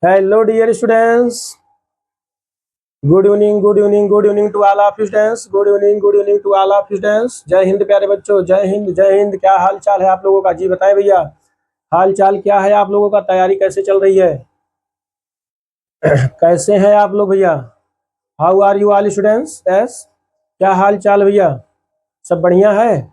Hello dear students. Good evening, good evening, good evening to all of you students. Good evening, good evening to all of you students. जय हिंद प्यारे बच्चों, जय हिंद जय हिंद। क्या हाल चाल है आप लोगों का? जी बताएं भैया, हाल चाल क्या है आप लोगों का? तैयारी कैसे चल रही है? कैसे हैं आप लोग भैया? How are you all students? Yes, क्या हाल चाल भैया? सब बढ़िया है?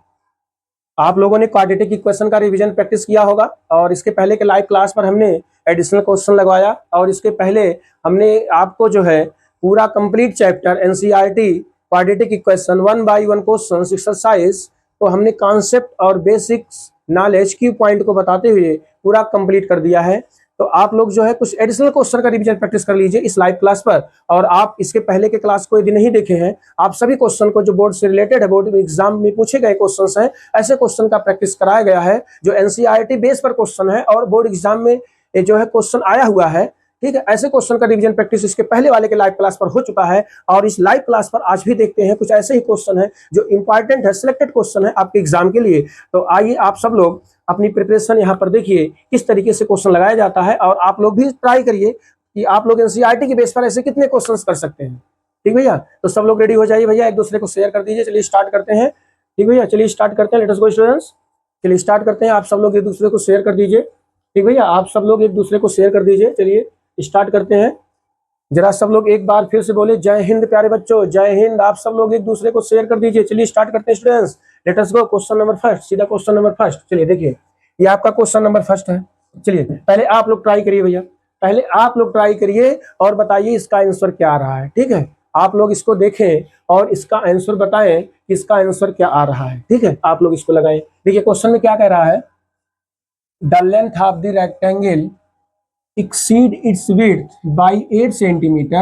आप लोगों ने क्वाड्रेटिक इक्वेशन का रिवीजन प्रैक्टिस किया होगा और इसके पहले के लाइव क्लास पर हमने एडिशनल क्वेश्चन लगवाया और इसके पहले हमने आपको जो है पूरा complete chapter NCERT quadratic equation 1 by 1 question exercise तो हमने कॉन्सेप्ट और बेसिक्स नॉलेज की पॉइंट को बताते हुए पूरा कंप्लीट कर दिया है। तो आप लोग जो है कुछ एडिशनल क्वेश्चन का रिवीजन प्रैक्टिस कर लीजिए इस लाइव क्लास पर। और आप इसके पहले के क्लास को यदि नहीं देखे हैं, आप सभी क्वेश्चन को जो बोर्ड से रिलेटेड है, बोर्ड एग्जाम में पूछे गए क्वेश्चन हैं, ऐसे क्वेश्चन का प्रैक्टिस कराया गया है जो एनसीईआरटी बेस पर क्वेश्चन है और बोर्ड एग्जाम में जो है क्वेश्चन आया हुआ है। ठीक है, ऐसे क्वेश्चन का रिवीजन प्रैक्टिस इसके पहले वाले के लाइव क्लास पर हो चुका है और इस लाइव क्लास पर आज भी देखते हैं कुछ ऐसे ही क्वेश्चन है जो इंपॉर्टेंट है, सिलेक्टेड क्वेश्चन है आपके एग्जाम के लिए। तो आइए आप सब लोग अपनी प्रिपरेशन यहाँ पर देखिए किस तरीके से क्वेश्चन लगाया जाता है और आप लोग भी ट्राई करिए कि आप लोग एनसीईआरटी के बेस पर ऐसे कितने क्वेश्चंस कर सकते हैं। ठीक भैया, तो सब लोग रेडी हो जाइए भैया, एक दूसरे को शेयर कर दीजिए। चलिए स्टार्ट करते हैं। ठीक भैया, चलिए स्टार्ट करते हैं। लेट अस गो स्टूडेंट्स, चलिए स्टार्ट करते हैं। आप सब लोग एक दूसरे को शेयर कर दीजिए। ठीक भैया, आप सब लोग एक दूसरे को शेयर कर दीजिए। चलिए स्टार्ट करते हैं। जरा सब लोग एक बार फिर से बोले जय हिंद प्यारे बच्चों, जय हिंद। आप सब लोग एक दूसरे को शेयर कर दीजिए। चलिए स्टार्ट करते हैं स्टूडेंट्स। लेट अस गो क्वेश्चन नंबर फर्स्ट, सीधा क्वेश्चन नंबर फर्स्ट। चलिए देखिए, ये आपका क्वेश्चन नंबर फर्स्ट है। चलिए पहले आप लोग ट्राई करिए भैया, पहले आप लोग ट्राई करिए और बताइए इसका आंसर क्या आ रहा है। ठीक है, आप लोग इसको देखें और इसका आंसर बताएं कि इसका आंसर क्या आ रहा है। ठीक है, आप लोग इसको लगाएं। देखिए क्वेश्चन में क्या कह रहा है, the length of the rectangle exceed its width by 8 centimeter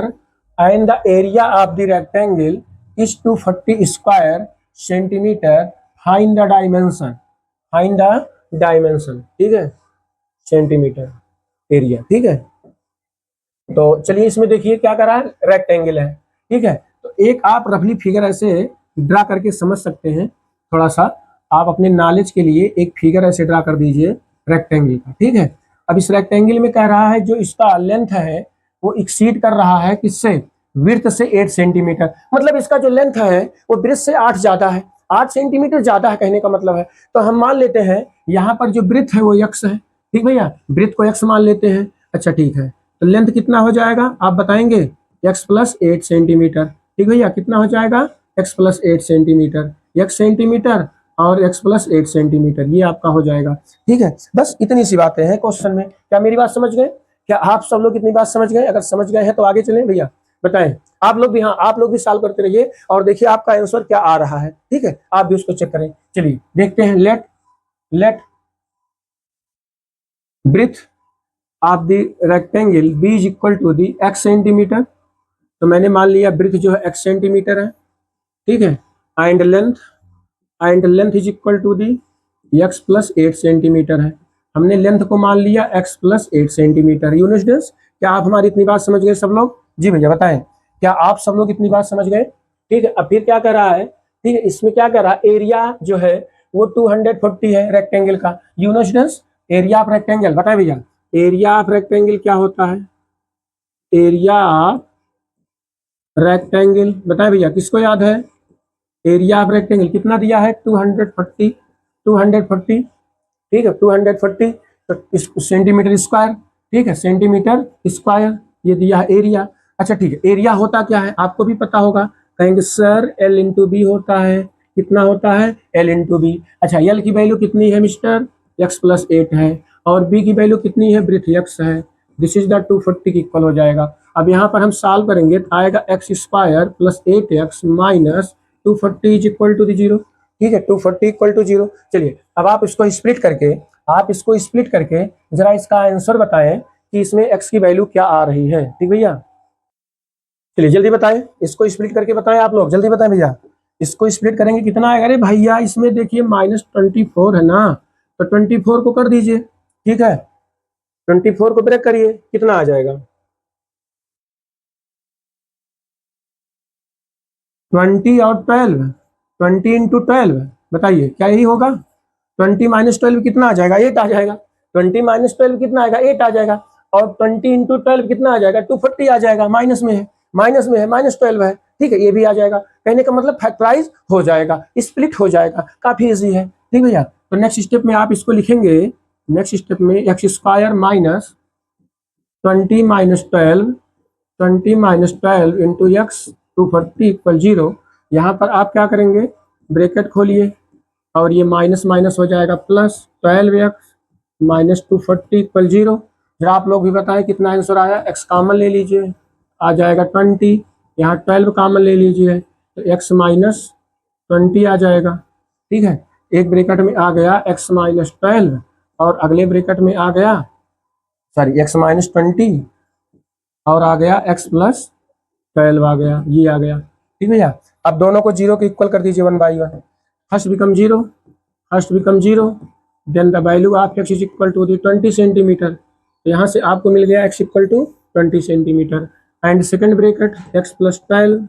and the area of the rectangle is 240 square centimeter. Find the dimension. Find the dimension. ठीक है, सेंटीमीटर एरिया। ठीक है, तो चलिए इसमें देखिए क्या कर रहा है, रेक्टेंगल है। ठीक है, तो एक आप रफली फिगर ऐसे ड्रा करके समझ सकते हैं। थोड़ा सा आप अपने नॉलेज के लिए एक फिगर ऐसे ड्रा कर दीजिए रेक्टेंगल का। ठीक है, अब इस रेक्टेंगल में कह रहा है जो इसका लेंथ है वो एक्सीड कर रहा है किससे, विड्थ से 8 सेंटीमीटर। मतलब इसका जो लेंथ है वो ब्रेथ से 8 ज्यादा है, 8 सेंटीमीटर ज्यादा है कहने का मतलब है। तो हम मान लेते हैं यहाँ पर जो ब्रेथ है वो x है। ठीक भैया, ब्रेथ को x मान लेते हैं। अच्छा ठीक है, तो लेंथ कितना हो जाएगा आप बताएंगे, x प्लस 8 सेंटीमीटर। ठीक भैया, कितना हो जाएगा, x plus 8 centimetre, x centimetre और x प्लस 8 सेंटीमीटर, ये आपका हो जाएगा। ठीक है, बस इतनी सी बातें हैं क्वेश्चन में। क्या मेरी बात समझ गए? क्या आप सब लोग इतनी बात समझ गए? अगर समझ गए हैं तो आगे चलें भैया, बताएं। आप लोग भी, हाँ आप लोग भी सॉल्व करते रहिए और देखिए आपका आंसर क्या आ रहा है। ठीक है, आप भी उसको चेक करें। चलिए देखते हैं। Let breadth of the rectangle B is equal to the x centimetre. तो मैंने मान लिया ब्रेथ जो है x सेंटीमीटर है। ठीक है, and length is equal to the x plus 8 centimetre है। हमने लेंथ को मान लिया x plus 8 centimetre. Unit students, क्या आप हमारी इतनी बात समझ गए सब लोग? जी भैया बताएं, क्या आप सब लोग इतनी बात समझ गए? ठीक है, अब फिर क्या कह रहा है, ठीक है इसमें क्या कह रहा है, एरिया जो है वो 240 है रेक्टेंगल का। Unit students, area of rectangle बताए भैया, एरिया ऑफ रेक्टेंगल क्या होता है, एरिया ऑफ रेक्टेंगल बताए भैया, किसको याद है? एरिया ऑफ रेक्टेंगल कितना दिया है, 240। ठीक है, 240 तो सेंटीमीटर स्क्वायर। ठीक है, सेंटीमीटर स्क्वायर ये दिया है एरिया। अच्छा ठीक है, एरिया होता क्या है आपको भी पता होगा, कहेंगे सर L इंटू बी होता है। कितना होता है, L इंटू बी। अच्छा L की वैल्यू कितनी है मिस्टर, x प्लस 8 है और b की वैल्यू कितनी है, ब्रेथ x है। दिस इज द 240 की इक्वल हो जाएगा। अब यहाँ पर हम सॉल्व करेंगे तो आएगा x square plus 8x minus 240 is equal to 0। ठीक है, 240 इक्वल टू 0। चलिए अब आप इसको स्प्लिट करके जरा इसका आंसर बताएं कि इसमें x की वैल्यू क्या आ रही है। ठीक भैया, चलिए जल्दी बताएं, इसको स्प्लिट करके बताएं आप लोग, जल्दी बताएं भैया। इसको स्प्लिट करेंगे कितना आएगा? अरे भैया इसमें देखिए -24 है ना, तो 24 को कर दीजिए। ठीक है, 24 को ब्रेक करिए, कितना आ जाएगा, 20 और 12, 20 इंटू 12 बताइए क्या यही होगा? 20 माइनस 12 कितना आ जाएगा, 8 आ जाएगा। 20 माइनस 12 कितना आएगा, 8 आ जाएगा। और 20 इंटू 12 कितना आ जाएगा, 240 आ जाएगा, माइनस में है, -12 है, ठीक है, ये भी आ जाएगा। कहने का मतलब फैक्टराइज हो जाएगा, स्प्लिट हो जाएगा, काफी इजी है, ठीक भैया। तो नेक्स्ट स्टेप में आप इसको लिखेंगे, नेक्स्ट स्टेप में x square minus 20 minus 12 into x 240 equal 0। यहाँ पर आप क्या करेंगे, ब्रैकेट खोलिए और ये माइनस माइनस हो जाएगा प्लस 12x माइनस 240 इक्वल 0। फिर आप लोग भी बताएं कितना आंसर आया, x कॉमन ले लीजिए, आ जाएगा 20, यहाँ 12 कॉमन ले लीजिए तो x माइनस 20 आ जाएगा, ठीक है। एक ब्रैकेट में आ गया x माइनस 12 और अगले ब्रैकेट में आ गया x माइनस 20 और आ गया x प्लस 12 आ गया, ये आ गया, ठीक है भैया। अब दोनों को 0 के इक्वल कर दीजिए 1 by 1। First become 0, then the value of x is equal to 20 centimetre. यहाँ से आपको मिल गया x equal to 20 centimetre and second bracket x plus 12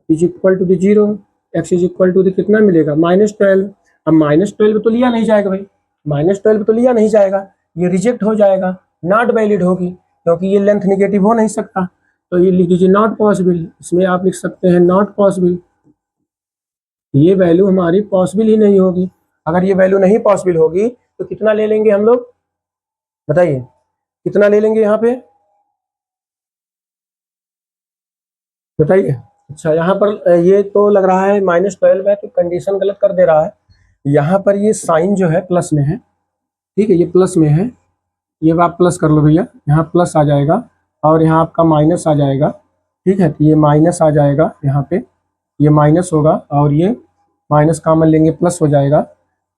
is equal to 0, x is equal to कितना मिलेगा, -12। अब -12 तो लिया नहीं जाएगा भाई, -12 तो लिया नहीं जाएगा, ये रिजेक्ट हो जाएगा, नॉट वैलिड होगी क्योंकि ये लेंथ निगेटिव हो नहीं सकता। तो ये लिख दीजिए नॉट पॉसिबल, इसमें आप लिख सकते हैं नॉट पॉसिबल, ये वैल्यू हमारी पॉसिबल ही नहीं होगी। अगर ये वैल्यू नहीं पॉसिबल होगी तो कितना ले लेंगे हम लोग, बताइए कितना ले लेंगे यहाँ पे, बताइए। अच्छा यहाँ पर ये तो लग रहा है -12 है तो कंडीशन गलत कर दे रहा है। यहाँ पर ये साइन जो है प्लस में है, ठीक है, ये प्लस में है, ये आप प्लस कर लो भैया, यहाँ प्लस आ जाएगा और यहाँ आपका माइनस आ जाएगा, ठीक है। तो ये माइनस आ जाएगा, यहाँ पे ये माइनस होगा और ये माइनस कॉमन लेंगे प्लस हो जाएगा,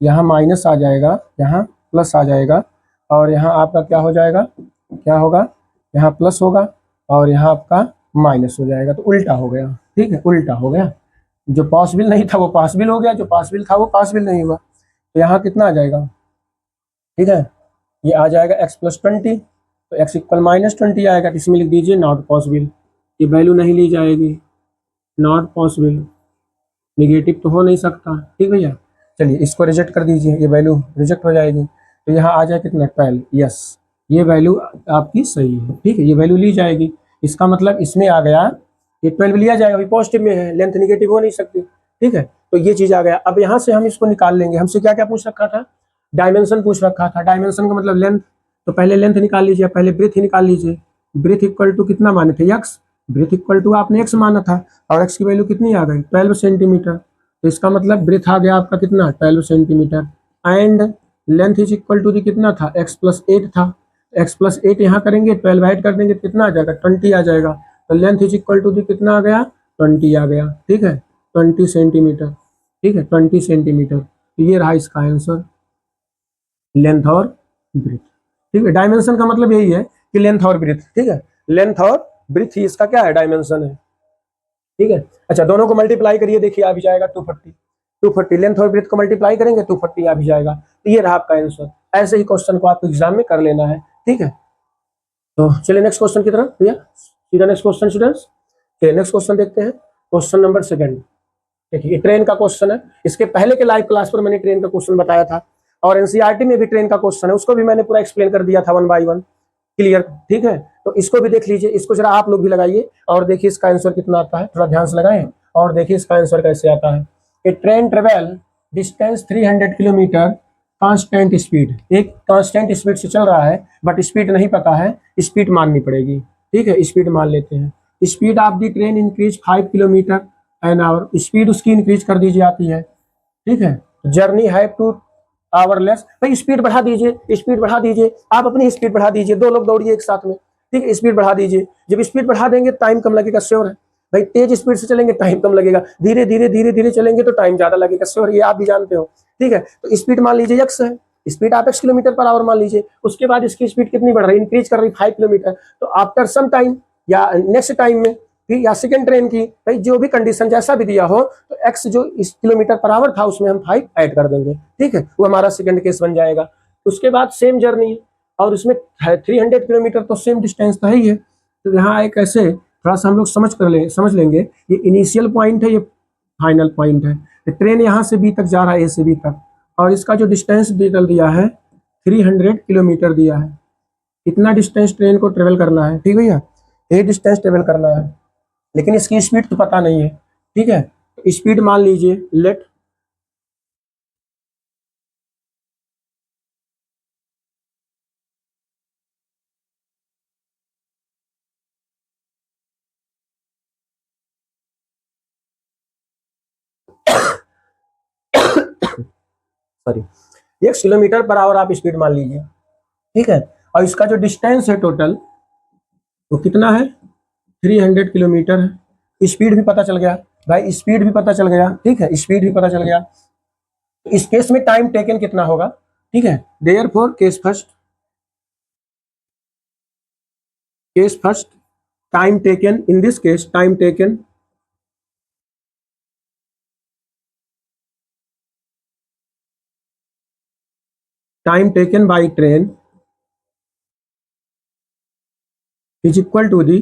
यहाँ माइनस आ जाएगा, यहाँ प्लस आ जाएगा और यहाँ आपका क्या हो जाएगा, क्या होगा, यहाँ प्लस होगा और यहाँ आपका माइनस हो जाएगा, तो उल्टा हो गया, ठीक है, उल्टा हो गया। जो पॉसिबल नहीं था वो पॉसिबल हो गया, जो पॉसिबल था वो पॉसिबल नहीं हुआ। तो यहाँ कितना आ जाएगा, ठीक है, ये आ जाएगा x प्लस 20, तो x इक्वल -20 आएगा, तो इसमें लिख दीजिए नॉट पॉसिबल, ये वैल्यू नहीं ली जाएगी, नॉट पॉसिबल, निगेटिव तो हो नहीं सकता, ठीक भैया। चलिए इसको रिजेक्ट कर दीजिए, ये वैल्यू रिजेक्ट हो जाएगी, तो यहाँ आ जाए कितना 12, यस ये वैल्यू आपकी सही है, ठीक है, ये वैल्यू ली जाएगी। इसका मतलब इसमें आ गया, ये 12 लिया जाएगा, अभी पॉजिटिव में है, लेंथ निगेटिव हो नहीं सकती, ठीक है, तो ये चीज आ गया। अब यहाँ से हम इसको निकाल लेंगे, हमसे क्या क्या पूछ रखा था, डायमेंशन पूछ रखा था, डायमेंशन का मतलब लेंथ, तो पहले लेंथ निकाल लीजिए, पहले ब्रेथ ही निकाल लीजिए, ब्रेथ इक्वल टू कितना माने थे x, ब्रेथ इक्वल टू आपने x माना था और x की वैल्यू कितनी आ गई 12 सेंटीमीटर, तो इसका मतलब ब्रेथ आ गया आपका कितना 12 centimetre and length is equal to कितना था x प्लस 8 था, x प्लस 8 यहाँ करेंगे 12 ऐड कर देंगे कितना आ जाएगा 20 आ जाएगा, तो लेंथ इज इक्वल टू कितना आ गया 20 आ गया, ठीक है 20 सेंटीमीटर, ठीक है 20 सेंटीमीटर, तो ये रहा इसका आंसर, लेंथ और ब्रेथ, ठीक है। डायमेंशन का मतलब यही है कि लेंथ और ब्रेथ, ठीक है, लेंथ और ब्रेथ ही इसका क्या है, डायमेंशन है, ठीक है। अच्छा दोनों को मल्टीप्लाई करिए, देखिए आ भी जाएगा 240 लेंथ और ब्रेथ को मल्टीप्लाई करेंगे 240 आ भी जाएगा, तो ये रहा आपका आंसर। ऐसे ही क्वेश्चन को आपको एग्जाम में कर लेना है, ठीक है। तो चलिए नेक्स्ट क्वेश्चन की तरफ भैया, सीधा नेक्स्ट क्वेश्चन स्टूडेंट्स, चलिए नेक्स्ट क्वेश्चन देखते हैं, क्वेश्चन नंबर 2। देखिए ट्रेन का क्वेश्चन है, इसके पहले के लाइव क्लास पर मैंने ट्रेन का क्वेश्चन बताया था और एनसीईआरटी में भी ट्रेन का क्वेश्चन है, उसको भी मैंने पूरा एक्सप्लेन कर दिया था 1 बाय 1 क्लियर, ठीक है। तो इसको भी देख लीजिए, इसको जरा आप लोग भी लगाइए और देखिए इसका आंसर कितना आता है, थोड़ा ध्यान से लगाएं और देखिए इसका आंसर कैसे आता है। A train travel distance 300 kilometre constant speed, एक कांस्टेंट स्पीड से चल रहा है बट स्पीड नहीं पता है, स्पीड माननी पड़ेगी, ठीक है, स्पीड मान लेते हैं। Speed of the train increase 5 kilometre an hour, speed उसकी इंक्रीज कर दी जाती है, ठीक है। जर्नी हैव टू आवरलेस, भाई स्पीड बढ़ा दीजिए, स्पीड बढ़ा दीजिए, आप अपनी स्पीड बढ़ा दीजिए, 2 लोग दौड़िए एक साथ में, ठीक है, स्पीड बढ़ा दीजिए, जब स्पीड बढ़ा देंगे टाइम कम लगेगा, श्योर है भाई, तेज स्पीड से चलेंगे टाइम कम लगेगा, धीरे धीरे धीरे धीरे चलेंगे तो टाइम ज्यादा लगेगा, श्योर, ये आप भी जानते हो, ठीक है। तो स्पीड मान लीजिए x है, स्पीड आप x किलोमीटर पर आवर मान लीजिए, उसके बाद इसकी स्पीड कितनी बढ़ रही है, इंक्रीज कर रही 5 किलोमीटर, तो आफ्टर सम टाइम या नेक्स्ट टाइम में फिर या सेकंड ट्रेन की, भाई जो भी कंडीशन जैसा भी दिया हो, तो x जो इस किलोमीटर पर आवर था उसमें हम 5 ऐड कर देंगे, ठीक है, वो हमारा सेकंड केस बन जाएगा। उसके बाद सेम जर्नी और उसमें 300 किलोमीटर तो सेम डिस्टेंस तो है ही है, तो यहाँ एक ऐसे थोड़ा सा हम लोग समझ लेंगे, ये इनिशियल पॉइंट है, ये फाइनल पॉइंट है, तो ट्रेन यहाँ से बी तक जा रहा है, ए से बी तक, और इसका जो डिस्टेंस निकल दिया है 300 किलोमीटर दिया है, कितना डिस्टेंस ट्रेन को ट्रेवल करना है, ठीक भैया, ये डिस्टेंस ट्रेवल करना है, लेकिन इसकी स्पीड तो पता नहीं है, ठीक है। तो स्पीड मान लीजिए let sorry x kilometre per hour आप स्पीड मान लीजिए, ठीक है। और इसका जो डिस्टेंस है टोटल वो कितना है, 300 किलोमीटर है। स्पीड भी पता चल गया भाई, स्पीड भी पता चल गया, ठीक है, स्पीड भी पता चल गया। तो इस केस में टाइम टेकन कितना होगा, ठीक है। Therefore case first time taken, in this case time taken by train is equal to the,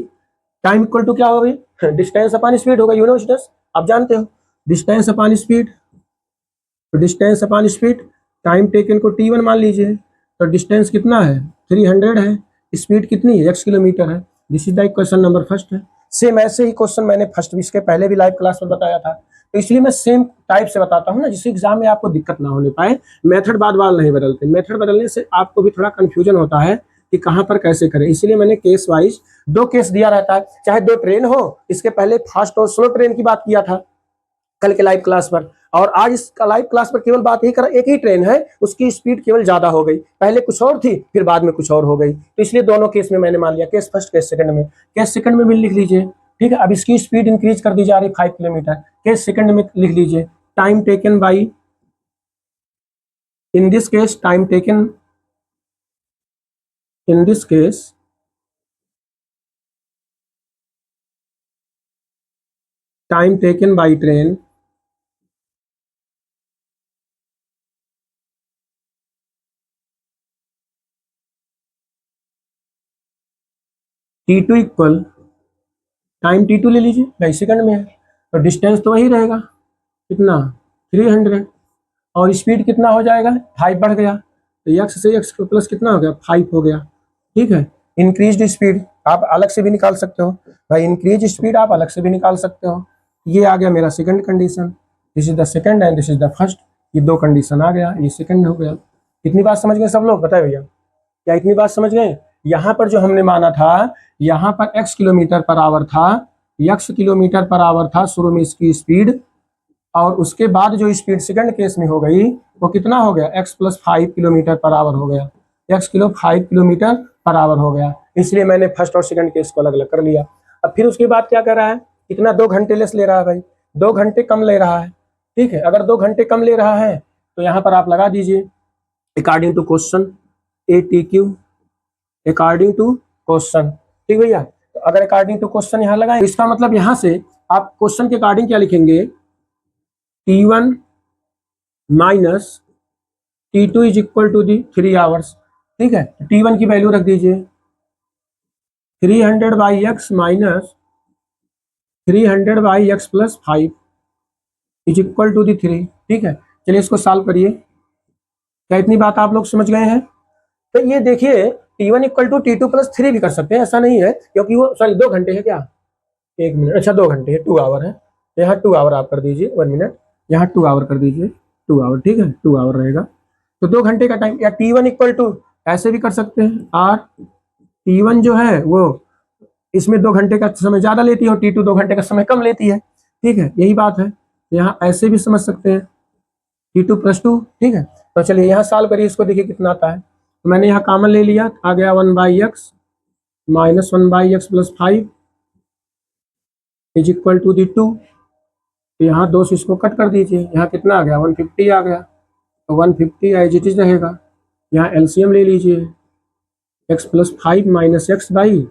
time equal to क्या होगा भाई, डिस्टेंस अपॉन स्पीड होगा, यू नो स्टूडेंट्स, आप जानते हो डिस्टेंस अपॉन स्पीड। तो distance upon speed, time taken को t1 मान लीजिए, तो डिस्टेंस कितना है 300 है, स्पीड कितनी है x किलोमीटर है। This is the question number first है। सेम ऐसे ही क्वेश्चन मैंने फर्स्ट इसके पहले भी लाइव क्लास में बताया था, तो इसलिए मैं सेम टाइप से बताता हूँ ना, जिससे एग्जाम में आपको दिक्कत ना होने पाए। मेथड बार बार नहीं बदलते, मेथड बदलने से आपको भी थोड़ा कंफ्यूजन होता है कि कहाँ पर कैसे करें, इसीलिए मैंने केस वाइज दो केस दिया रहता है, चाहे दो ट्रेन हो। इसके पहले फास्ट और स्लो ट्रेन की बात किया था कल के लाइव क्लास पर, और आज इसका लाइव क्लास पर केवल बात ही कर, एक ही ट्रेन है, उसकी स्पीड केवल ज्यादा हो गई, पहले कुछ और थी फिर बाद में कुछ और हो गई। तो इसलिए दोनों केस में मैंने मान लिया, केस फर्स्ट केस सेकंड में। केस सेकंड में भी लिख लीजिए, ठीक है। अब इसकी स्पीड इंक्रीज कर दी जा रही 5 किलोमीटर, केस सेकंड में लिख लीजिए time taken by, in this case time taken, in this case time taken by train T2 equal, time T2 ले लीजिए भाई, सेकंड में है तो डिस्टेंस तो वही रहेगा, कितना 300, और स्पीड कितना हो जाएगा 5 बढ़ गया, तो x से x प्लस कितना हो गया 5 हो गया, ठीक है। इंक्रीज स्पीड आप अलग से भी निकाल सकते हो भाई, इंक्रीज स्पीड आप अलग से भी निकाल सकते हो। ये आ गया मेरा second condition, this is the second and this is the first, ये दो कंडीशन आ गया, ये सेकंड हो गया। इतनी बात समझ गए सब लोग, बताए भैया क्या इतनी बात समझ गए। यहाँ पर जो हमने माना था, यहाँ पर x किलोमीटर पर आवर था, x किलोमीटर पर आवर था शुरू में इसकी स्पीड, और उसके बाद जो स्पीड सेकंड केस में हो गई वो कितना हो गया x plus 5 kilometre per our हो गया, x 5 किलोमीटर पर आवर हो गया। इसलिए मैंने फर्स्ट और सेकंड केस को अलग अलग कर लिया। अब फिर उसके बाद क्या कर रहा है, इतना 2 घंटे लेस ले रहा है भाई, 2 घंटे कम ले रहा है, ठीक है। अगर 2 घंटे कम ले रहा है तो यहाँ पर आप लगा दीजिए according to question ATQ, according to question, ठीक भैया। तो अगर अकॉर्डिंग टू क्वेश्चन यहाँ लगाए, इसका मतलब यहाँ से आप क्वेश्चन के अकॉर्डिंग क्या लिखेंगे, T1 minus T2 is equal to the 3 hours, ठीक है। T1 की वैल्यू रख दीजिए 300 by x minus 300 by x plus 5 is equal to the 3, ठीक है। चलिए इसको सॉल्व करिए, क्या इतनी बात आप लोग समझ गए हैं। तो ये देखिए T1 equal to T2 plus 3 भी कर सकते हैं, ऐसा नहीं है, क्योंकि वो सॉरी 2 घंटे है क्या, 1 मिनट, अच्छा 2 घंटे है, 2 आवर है, यहाँ 2 आवर आप कर दीजिए, 1 मिनट, यहाँ 2 आवर कर दीजिए, 2 आवर, ठीक है, 2 आवर रहेगा। तो 2 घंटे का टाइम, या T1 इक्वल टू ऐसे भी कर सकते हैं, आर T1 जो है वो इसमें 2 घंटे का समय ज्यादा लेती है और T2 2 घंटे का समय कम लेती है, ठीक है, यही बात है। यहाँ ऐसे भी समझ सकते हैं T2 प्लस 2, ठीक है। तो चलिए यहाँ सॉल्व करिए, इसको देखिए कितना आता है। तो मैंने यहाँ कॉमन ले लिया, आ गया 1 by x minus 1 by x plus 5 is equal to the 2। तो यहाँ 2 से इसको कट कर दीजिए, यहाँ कितना आ गया 150 आ गया, तो 150 एज इट इज रहेगा। यहाँ एलसीएम ले लीजिए, x plus 5 minus x by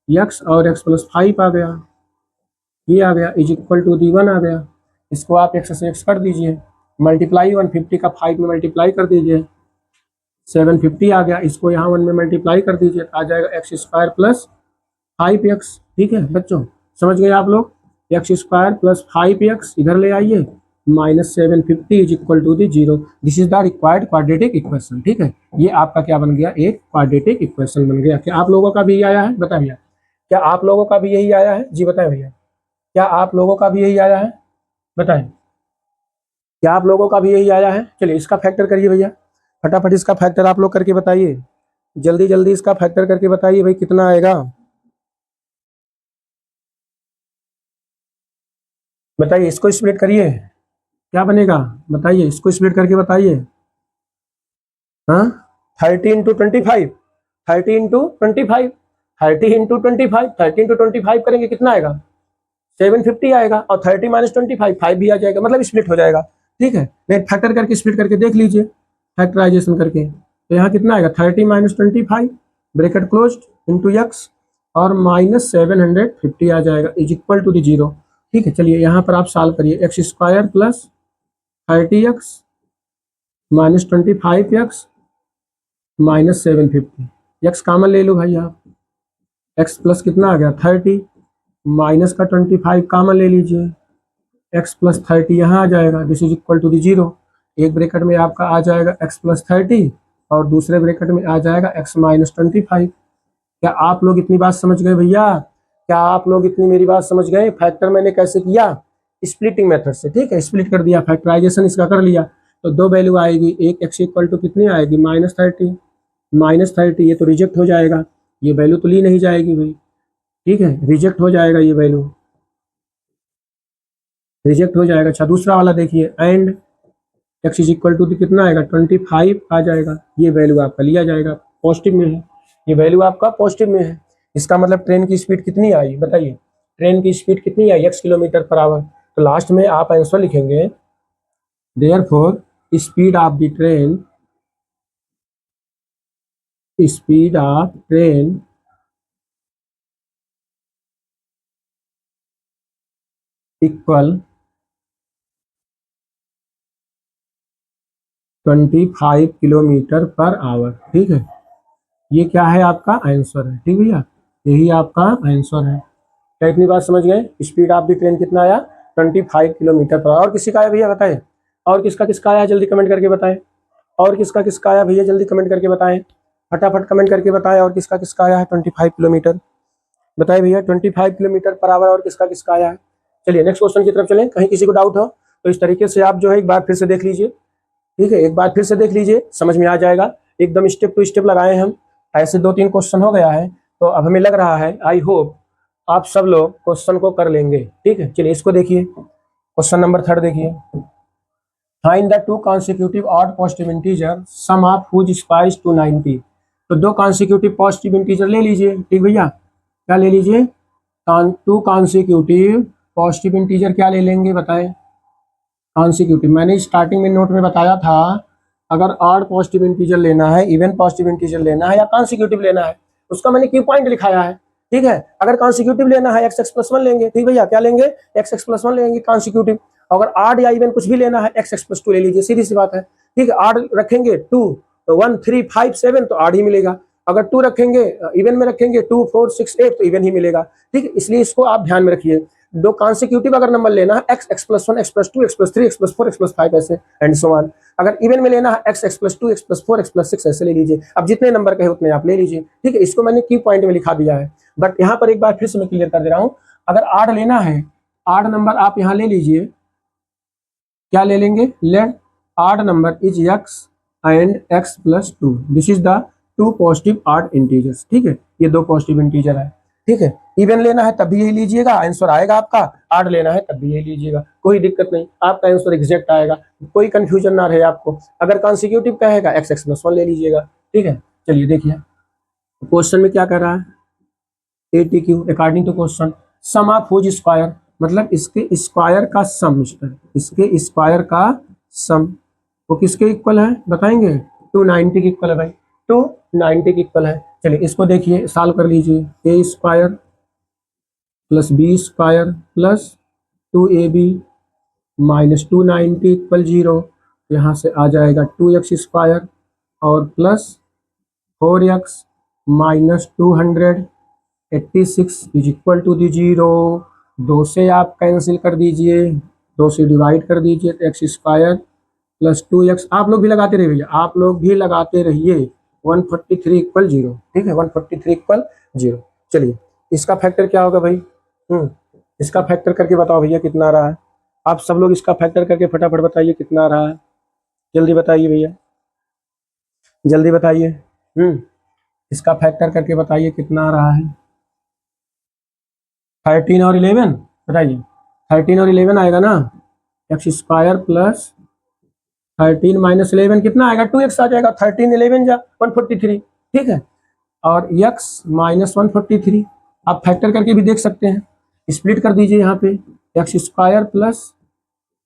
x, और x प्लस 5 आ गया, ये आ गया इज इक्वल टू दी 1 आ गया। इसको आप x से x कर दीजिए, मल्टीप्लाई 150 का 5 में मल्टीप्लाई कर दीजिए, 750 आ गया, इसको यहाँ 1 में मल्टीप्लाई कर दीजिए, आ जाएगा एक्स स्क्वायर प्लस 5x, ठीक है बच्चों, समझ गए आप लोग। एक्स स्क्वायर प्लस 5x इधर ले आइए, minus 750 is equal to the zero. This is the required quadratic equation. ठीक है, ये आपका क्या बन गया, एक क्वाड्रेटिक इक्वेशन बन गया। क्या आप लोगों का भी यही आया है, बताए भैया? क्या आप लोगों का भी यही आया है? जी बताएं भैया, क्या आप लोगों का भी यही आया है? बताएं, क्या आप लोगों का भी यही आया है? चलिए इसका फैक्टर करिए भैया, फटाफट इसका फैक्टर आप लोग करके बताइए, जल्दी जल्दी इसका फैक्टर करके बताइए भाई, कितना आएगा बताइए। इसको स्प्लिट करिए, क्या बनेगा बताइए, इसको स्प्लिट करके बताइए। हाँ, 30 × 25, 30 × 25, 30 × 25, 30 × 25 करेंगे कितना आएगा, 750 आएगा, और 30 - 25 5 भी आ जाएगा, मतलब स्प्लिट हो जाएगा। ठीक है, नहीं फैक्टर करके स्प्लिट करके देख लीजिए, फैक्टराइजेशन करके, तो यहाँ कितना आएगा, 30 - 25 ब्रैकेट क्लोज इंटू एक्स, और -750 आ जाएगा is equal to the zero. ठीक है, चलिए यहाँ पर आप सॉल्व करिए, x square plus 30x minus 25x minus 750, x common ले लो भाई आप, एक्स प्लस कितना आ गया 30, माइनस का 25 कॉमन ले लीजिए, एक्स प्लस 30 यहाँ आ जाएगा, this is equal to the zero. एक ब्रैकेट में आपका आ जाएगा एक्स प्लस 30, और दूसरे ब्रैकेट में आ जाएगा एक्स माइनस 25। क्या आप लोग इतनी बात समझ गए भैया? क्या आप लोग इतनी मेरी बात समझ गए? फैक्टर मैंने कैसे किया, स्प्लिटिंग मेथड से। ठीक है, स्प्लिट कर दिया, फैक्टराइजेशन इसका कर लिया, तो दो वैल्यू आएगी, एक एक्स इक्वल टू कितनी आएगी, -30, -30 ये तो रिजेक्ट हो जाएगा, ये वैल्यू तो ली नहीं जाएगी भाई। ठीक है, रिजेक्ट हो जाएगा, ये वैल्यू रिजेक्ट हो जाएगा। अच्छा दूसरा वाला देखिए, and x is equal to कितना आएगा, 25 आ जाएगा, ये वैल्यू आपका लिया जाएगा, पॉजिटिव में है, ये वैल्यू आपका पॉजिटिव में है। इसका मतलब ट्रेन की स्पीड कितनी आई बताइए, ट्रेन की स्पीड कितनी आई, x km/h। तो लास्ट में आप आंसर लिखेंगे, therefore speed of the train, speed of train equal 25 km/h। ठीक है, ये क्या है आपका आंसर है। ठीक भैया, यही आपका आंसर है। क्या इतनी बात समझ गए? स्पीड ऑफ द ट्रेन कितना आया, 25 km/h। और किसी का आया भैया बताएं, और किसका किसका आया जल्दी कमेंट करके बताएं, और किसका किसका आया भैया जल्दी कमेंट करके बताएं, फटाफट कमेंट करके बताएं, और किसका किसका आया है 25 किलोमीटर, बताएं भैया 25 km/h और किसका किसका आया है। चलिए नेक्स्ट क्वेश्चन की तरफ चलें, कहीं किसी को डाउट हो तो इस तरीके से आप जो है एक बार फिर से देख लीजिए। ठीक है, एक बार फिर से देख लीजिए, समझ में आ जाएगा, एकदम स्टेप टू स्टेप लगाए हम, ऐसे 2-3 क्वेश्चन हो गया है, तो अब हमें लग रहा है, आई होप आप सब लोग क्वेश्चन को कर लेंगे। ठीक है, चलिए इसको देखिए, क्वेश्चन नंबर 3 देखिए, find the two consecutive odd positive integer sum of whose square to 90। तो दो कॉन्सिक्यूटिव पॉजिटिव इंटीजर ले लीजिए। ठीक भैया, क्या ले लीजिए, टू कॉन्सिक्यूटिव पॉजिटिव इंटीजर क्या ले लेंगे बताएं, कॉन्सिक्यूटिव। मैंने स्टार्टिंग में नोट में बताया था, अगर ऑड पॉजिटिव इंटीजर लेना है, इवन पॉजिटिव इंटीजर लेना है, या कॉन्सिक्यूटिव लेना है, उसका मैंने क्यू पॉइंट लिखाया है। ठीक है, अगर कॉन्सिक्यूटिव लेना है x x+1 लेंगे। ठीक भैया, क्या लेंगे, x x+1 लेंगे कॉन्सिक्यूटिव। अगर ऑड या इवन कुछ भी लेना है, x x+2 ले लीजिए, सीधी सी बात है। ठीक है, ऑड रखेंगे 2 तो 1 3 5 7 तो ऑड ही मिलेगा, अगर 2 रखेंगे इवन में रखेंगे 2 4 6 8 तो इवन ही मिलेगा। ठीक है, इसलिए इसको आप ध्यान में रखिए। दो कॉन्सिक्यूटिव अगर नंबर लेना है, x x+1 x+2 x+3 x+4 x+5 ऐसे एंड सो ऑन। अगर इवन में लेना है x x+2 x+4 x+6 ऐसे ले लीजिए, अब जितने नंबर कहे उतने आप ले लीजिए। ठीक है, इसको मैंने की पॉइंट में लिखा दिया है, बट यहाँ पर एक बार फिर से मैं क्लियर कर दे रहा हूँ, अगर आड लेना है, आड नंबर आप यहाँ ले लीजिए, क्या ले लेंगे, let odd number is x and x+2, this is the two positive odd integers. ठीक है, ये दो पॉजिटिव इंटीजर है। ठीक है, इवन लेना है तब भी यही लीजिएगा, आंसर आएगा आपका, आड लेना है तब भी यही लीजिएगा, कोई दिक्कत नहीं, आपका आंसर एग्जैक्ट आएगा, कोई कंफ्यूजन ना रहे आपको। अगर कॉन्सिक्यूटिव कहेगा x x+1 ले लीजिएगा। ठीक है, चलिए देखिए क्वेश्चन में क्या कर रहा है, ATQ according to question, sum of whose square, मतलब इसके स्क्वायर का सम, मिस्टर इसके स्क्वायर का सम, वो किसके इक्वल है बताएंगे, 290 के इक्वल है भाई, 290 के इक्वल है। चलिए इसको देखिए, सॉल्व कर लीजिए, a square plus b square plus 2ab minus 290 equal 0, यहाँ से आ जाएगा 2x स्क्वायर और plus 4x minus 286 is equal to the 0। 2 से आप कैंसिल कर दीजिए, 2 से डिवाइड कर दीजिए तो एक्स स्क्वायर प्लस 2x, आप लोग भी लगाते रहिए भैया, आप लोग भी लगाते रहिए, 143 इक्वल 0, ठीक है, 143 इक्वल 0। चलिए इसका फैक्टर क्या होगा भाई, इसका फैक्टर करके बताओ भैया कितना आ रहा है, आप सब लोग इसका फैक्टर करके फटाफट बताइए कितना आ रहा है, जल्दी बताइए भैया, जल्दी बताइए। इसका फैक्टर करके बताइए कितना आ रहा है, 13 और 11 बताइए, 13 और 11 आएगा ना, एक्स स्क्वायर प्लस 13 माइनस 11 कितना आएगा, 2x आ जाएगा, 13 11 जा 143, ठीक है, और x माइनस 143 आप फैक्टर करके भी देख सकते हैं, स्प्लिट कर दीजिए यहाँ पे, x square plus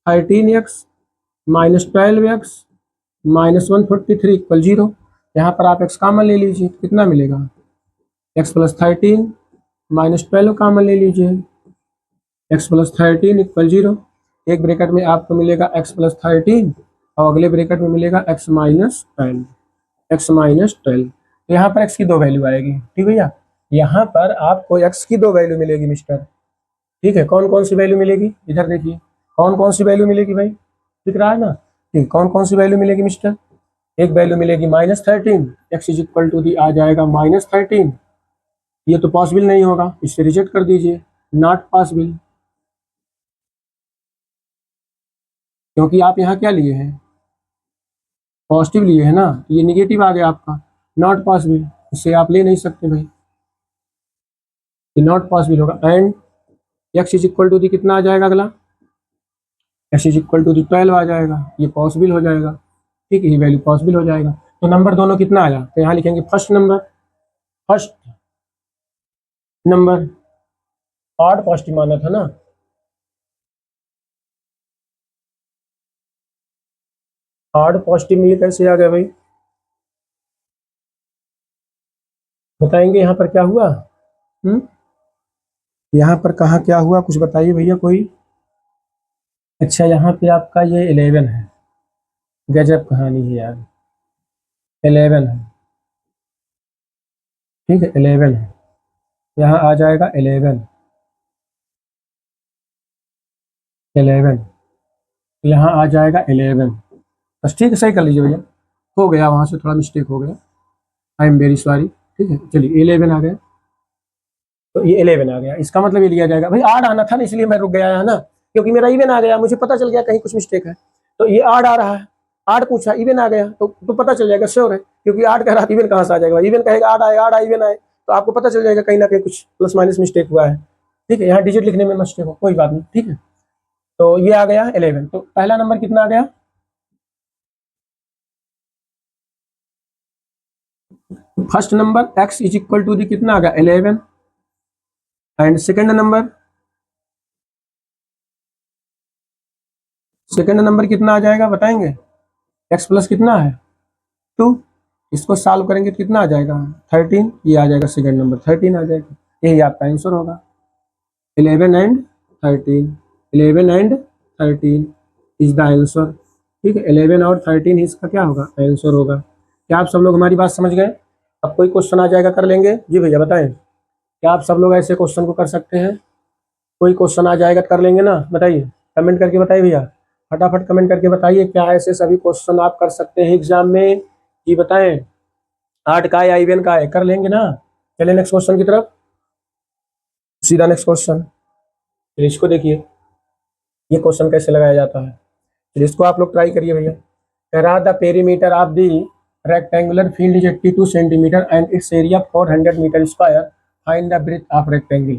13x minus 12x minus 143 equal 0, यहाँ पर आप x कॉमन ले लीजिए, कितना मिलेगा, x प्लस 13 माइनस 12 कॉमन ले लीजिए, x प्लस 13 इक्वल 0, एक ब्रैकेट में आपको मिलेगा x प्लस 13 और अगले ब्रैकेट में मिलेगा x माइनस 12, x माइनस 12, तो यहाँ पर x की 2 वैल्यू आएगी, ठीक भैया, यहाँ पर आपको x की 2 वैल्यू मिलेगी मिस्टर, ठीक है, कौन कौन सी वैल्यू मिलेगी, इधर देखिए कौन कौन सी वैल्यू मिलेगी भाई, दिख रहा है ना, ठीक, कौन कौन सी वैल्यू मिलेगी मिस्टर, एक वैल्यू मिलेगी -13, x इज इक्वल टू दी आ जाएगा -13, ये तो पॉसिबल नहीं होगा, इससे रिजेक्ट कर दीजिए, नॉट पॉसिबल, क्योंकि आप यहाँ क्या लिए हैं, पॉजिटिव लिए है ना, ये निगेटिव आ गया आपका, नॉट पॉसिबल, इससे आप ले नहीं सकते भाई, ये नॉट पॉसिबल होगा, and x is equal to the कितना आ जाएगा अगला, x is equal to the 12 आ जाएगा, ये पॉसिबल हो जाएगा, ठीक है, ये वैल्यू पॉसिबल हो जाएगा, तो नंबर दोनों कितना आया, तो यहाँ लिखेंगे फर्स्ट नंबर ऑड पॉजिटिव माना था ना, ऑड पॉजिटिव में ये कैसे आ गया भाई, बताएंगे यहाँ पर क्या हुआ, यहाँ पर कहाँ क्या हुआ कुछ बताइए भैया कोई, अच्छा यहाँ पे आपका ये 11 है, गजब कहानी है यार, 11 है, ठीक है, 11 है, यहाँ आ जाएगा 11, यहाँ आ जाएगा 11, बस ठीक है, सही कर लीजिए भैया, हो गया वहाँ से थोड़ा मिस्टेक हो गया, आई एम वेरी सॉरी, ठीक है, चलिए 11 आ गया, तो ये 11 आ गया, इसका मतलब ये लिया जाएगा भाई, आड आना था ना, इसलिए मैं रुक गया है ना, क्योंकि मेरा इवन आ गया, मुझे पता चल गया कहीं कुछ मिस्टेक है, तो ये आड आ रहा है, आड पूछा इवन आ गया, तो पता चल जाएगा श्योर है, क्योंकि आड कह रहा था इवन कहाँ से आ जाएगा, इवन कहेगा आड आए, आड आए इवन आए, तो आपको पता चल जाएगा कहीं ना कहीं कुछ प्लस माइनस मिस्टेक हुआ है, ठीक है, यहाँ डिजिट लिखने में मिस्टेक हो कोई बात नहीं, ठीक है, तो ये आ गया 11, तो पहला नंबर कितना आ गया, first number x is equal to the कितना आ गया 11, एंड सेकेंड नंबर कितना आ जाएगा बताएंगे, x प्लस कितना है 2, इसको सॉल्व करेंगे तो कितना आ जाएगा 13, ये आ जाएगा सेकेंड नंबर 13 आ जाएगा, यही आपका आंसर होगा, 11 and 13, 11 and 13 is the answer, ठीक है, 11 और 13 इसका क्या होगा आंसर होगा, क्या आप सब लोग हमारी बात समझ गए, अब कोई क्वेश्चन आ जाएगा कर लेंगे, जी भैया बताएं, क्या आप सब लोग ऐसे क्वेश्चन को कर सकते हैं, कोई क्वेश्चन आ जाएगा कर लेंगे ना, बताइए, कमेंट करके बताइए भैया, फटाफट कमेंट करके बताइए, क्या ऐसे सभी क्वेश्चन आप कर सकते हैं एग्जाम में, जी बताएं, आर्ट का है या इवन का है, कर लेंगे ना, चलिए नेक्स्ट क्वेश्चन की तरफ, सीधा नेक्स्ट क्वेश्चन, फिर इसको देखिए, ये क्वेश्चन कैसे लगाया जाता है, फिर इसको आप लोग ट्राई करिए भैया, कह रहा the perimeter of the rectangular field is 82 centimetre and its area 400 metre square, find the breadth of rectangle,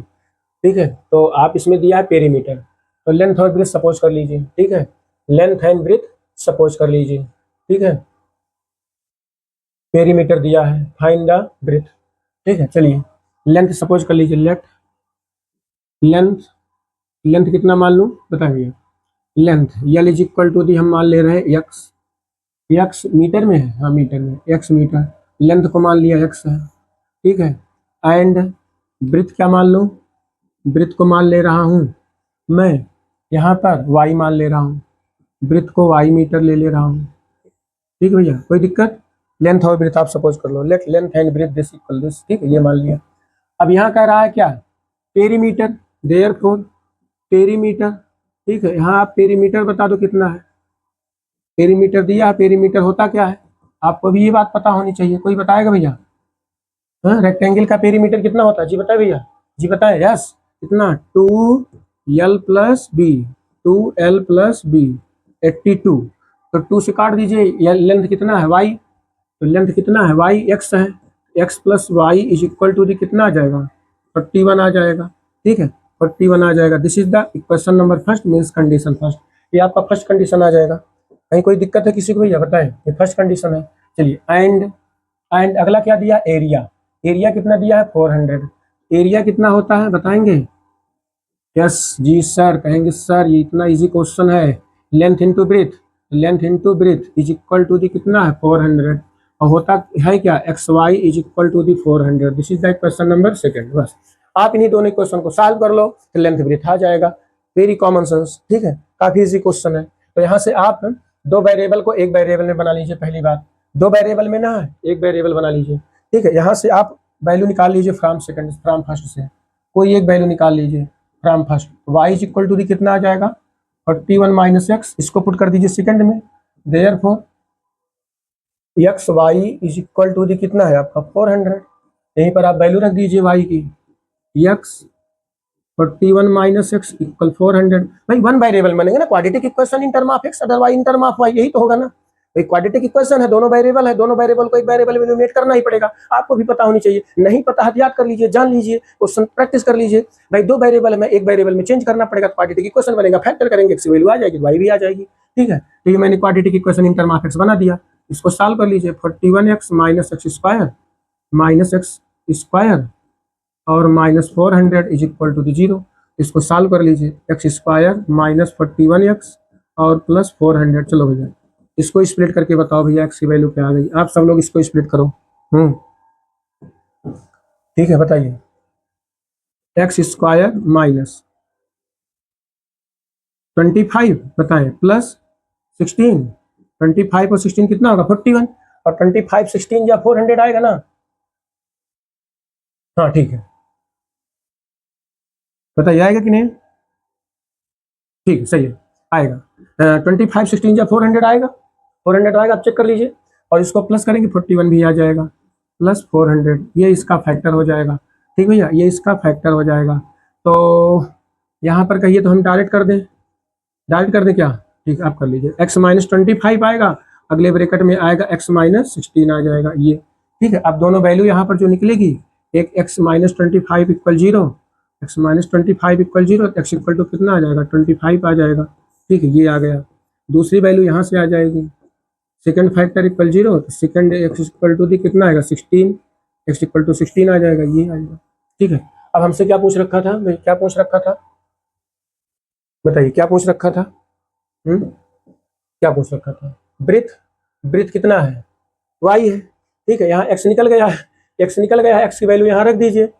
ठीक है, तो आप इसमें दिया है पेरीमीटर, तो लेंथ और ब्रेथ सपोज कर लीजिए, ठीक है, लेंथ एंड ब्रेथ सपोज कर लीजिए, ठीक है, पेरीमीटर दिया है, फाइंड द ब्रेथ, ठीक है, चलिए लेंथ सपोज कर लीजिए, लेंथ कितना मान लूँ बताइए, length L is equal to the हम मान ले रहे हैं एक्स मीटर में है, हाँ मीटर में, एक्स मीटर, लेंथ को मान लिया एक्स है, ठीक है, एंड ब्रेथ क्या मान लूँ, ब्रेथ को मान ले रहा हूँ मैं यहाँ पर वाई मान ले रहा हूँ, ब्रेथ को वाई मीटर ले रहा हूँ, ठीक है भैया, कोई दिक्कत, लेंथ और ब्रेथ आप सपोज कर लो, let length and breadth this equal this, ठीक है, ये मान लिया, अब यहाँ कह रहा है क्या पेरीमीटर, देयरफॉर पेरीमीटर ठीक है, यहाँ आप पेरीमीटर बता दो कितना है। पेरीमीटर दिया, पेरीमीटर होता क्या है आपको भी ये बात पता होनी चाहिए। कोई बताएगा भैया? हाँ, रेक्टेंगल का पेरीमीटर कितना होता है जी बताए भैया, जी बताए। यस, कितना? 2l+b, 2l+b 82। तो 2 से काट दीजिए, लेंथ कितना है y, तो लेंथ कितना है y, x है, x + y = कितना आ जाएगा? 41 आ जाएगा। ठीक है, 41 आ जाएगा। This is the equation number first, means condition first. ये आपका फर्स्ट कंडीशन आ जाएगा। कहीं कोई दिक्कत है किसी को भैया बताएं? ये फर्स्ट कंडीशन है। चलिए, एंड अगला क्या दिया? एरिया। एरिया कितना दिया है? 400। एरिया कितना होता है बताएंगे? यस जी सर, कहेंगे सर ये इतना इजी क्वेश्चन है। Length into breadth, length into breadth = कितना है? 400। और होता है क्या? xy = 400। This is the question number second. बस आप इन्हीं दोनों क्वेश्चन को सॉल्व कर लो तो लेंथ ब्रेथ आ जाएगा। Very common sense. ठीक है, काफी इजी क्वेश्चन है। तो यहाँ से आप दो वेरिएबल को एक वेरिएबल में बना लीजिए। पहली बात, दो वेरिएबल में ना एक वेरिएबल बना लीजिए। ठीक है, यहाँ से आप वैल्यू निकाल लीजिए फ्रॉम सेकंड, फ्रॉम फर्स्ट से कोई एक वैल्यू निकाल लीजिए फ्रॉम फर्स्ट। y = कितना आ जाएगा? 41 - x, इसको पुट कर दीजिए सेकंड में। देयरफॉर x y = कितना है आपका? 400। यहीं पर आप वैल्यू रख दीजिए y की। x 41 - x = 400। भाई वन वेरिएबल बनेगा ना, quadratic equation in term of x otherwise in term of y, यही तो होगा ना। भाई क्वाड्रेटिक इक्वेशन है, दोनों वेरिएबल है, दोनों वेरिएबल को एक वेरिएबल में यूनिट करना ही पड़ेगा। आपको भी पता होनी चाहिए। नहीं पता है याद कर लीजिए, जान लीजिए, क्वेश्चन प्रैक्टिस कर लीजिए। भाई दो वेरिएबल में एक वेरिएबल में चेंज करना पड़ेगा, क्वाड्रेटिक इक्वेशन बनेगा। फैक्टर करेंगे, x की वैल्यू आ जाएगी, y भी आ जाएगी। ठीक है, तो ये मैंने quadratic equation in term of x बना दिया। इसको सॉल्व कर लीजिए। 41x - x² -x² और -400 = 0। इसको सॉल्व कर लीजिए। x² - 41x और +400। चलो भैया इसको स्प्लिट करके बताओ भैया x की वैल्यू क्या आ गई। आप सब लोग इसको स्प्लिट करो। ठीक है, बताइए। x² - 25 बताएं +16। 25 और 16 कितना होगा? 41। और 25 16 या 400 आएगा ना? हाँ ठीक है, बताइए आएगा कि नहीं? ठीक है, सही है, आएगा। 25 16 या 400 आएगा। 400 आएगा, आप चेक कर लीजिए। और इसको प्लस करेंगे 41 भी आ जाएगा, +400। ये इसका फैक्टर हो जाएगा। ठीक भैया, ये इसका फैक्टर हो जाएगा। तो यहाँ पर कहिए तो हम डायरेक्ट कर दें, डायरेक्ट कर दें क्या? ठीक है, आप कर लीजिए। x - 25 आएगा, अगले ब्रैकेट में आएगा x - 16 आ जाएगा ये। ठीक है, अब दोनों वैल्यू यहाँ पर जो निकलेगी, एक x - 25 = 0, x - 25 = 0, x = कितना आ जाएगा? 25 आ जाएगा। ठीक है, ये आ गया। दूसरी वैल्यू यहाँ से आ जाएगी, सेकंड फैक्टर = 0, तो सेकंड x = कितना आएगा? 16, x = 16 आ जाएगा, ये आएगा। ठीक है, अब हमसे क्या पूछ रखा था? मैं क्या पूछ रखा था बताइए, क्या पूछ रखा था? क्या पूछ रखा था? ब्रेथ। ब्रेथ कितना है? y है। ठीक है, यहाँ x निकल गया है, x निकल गया है, x की वैल्यू यहाँ रख दीजिए,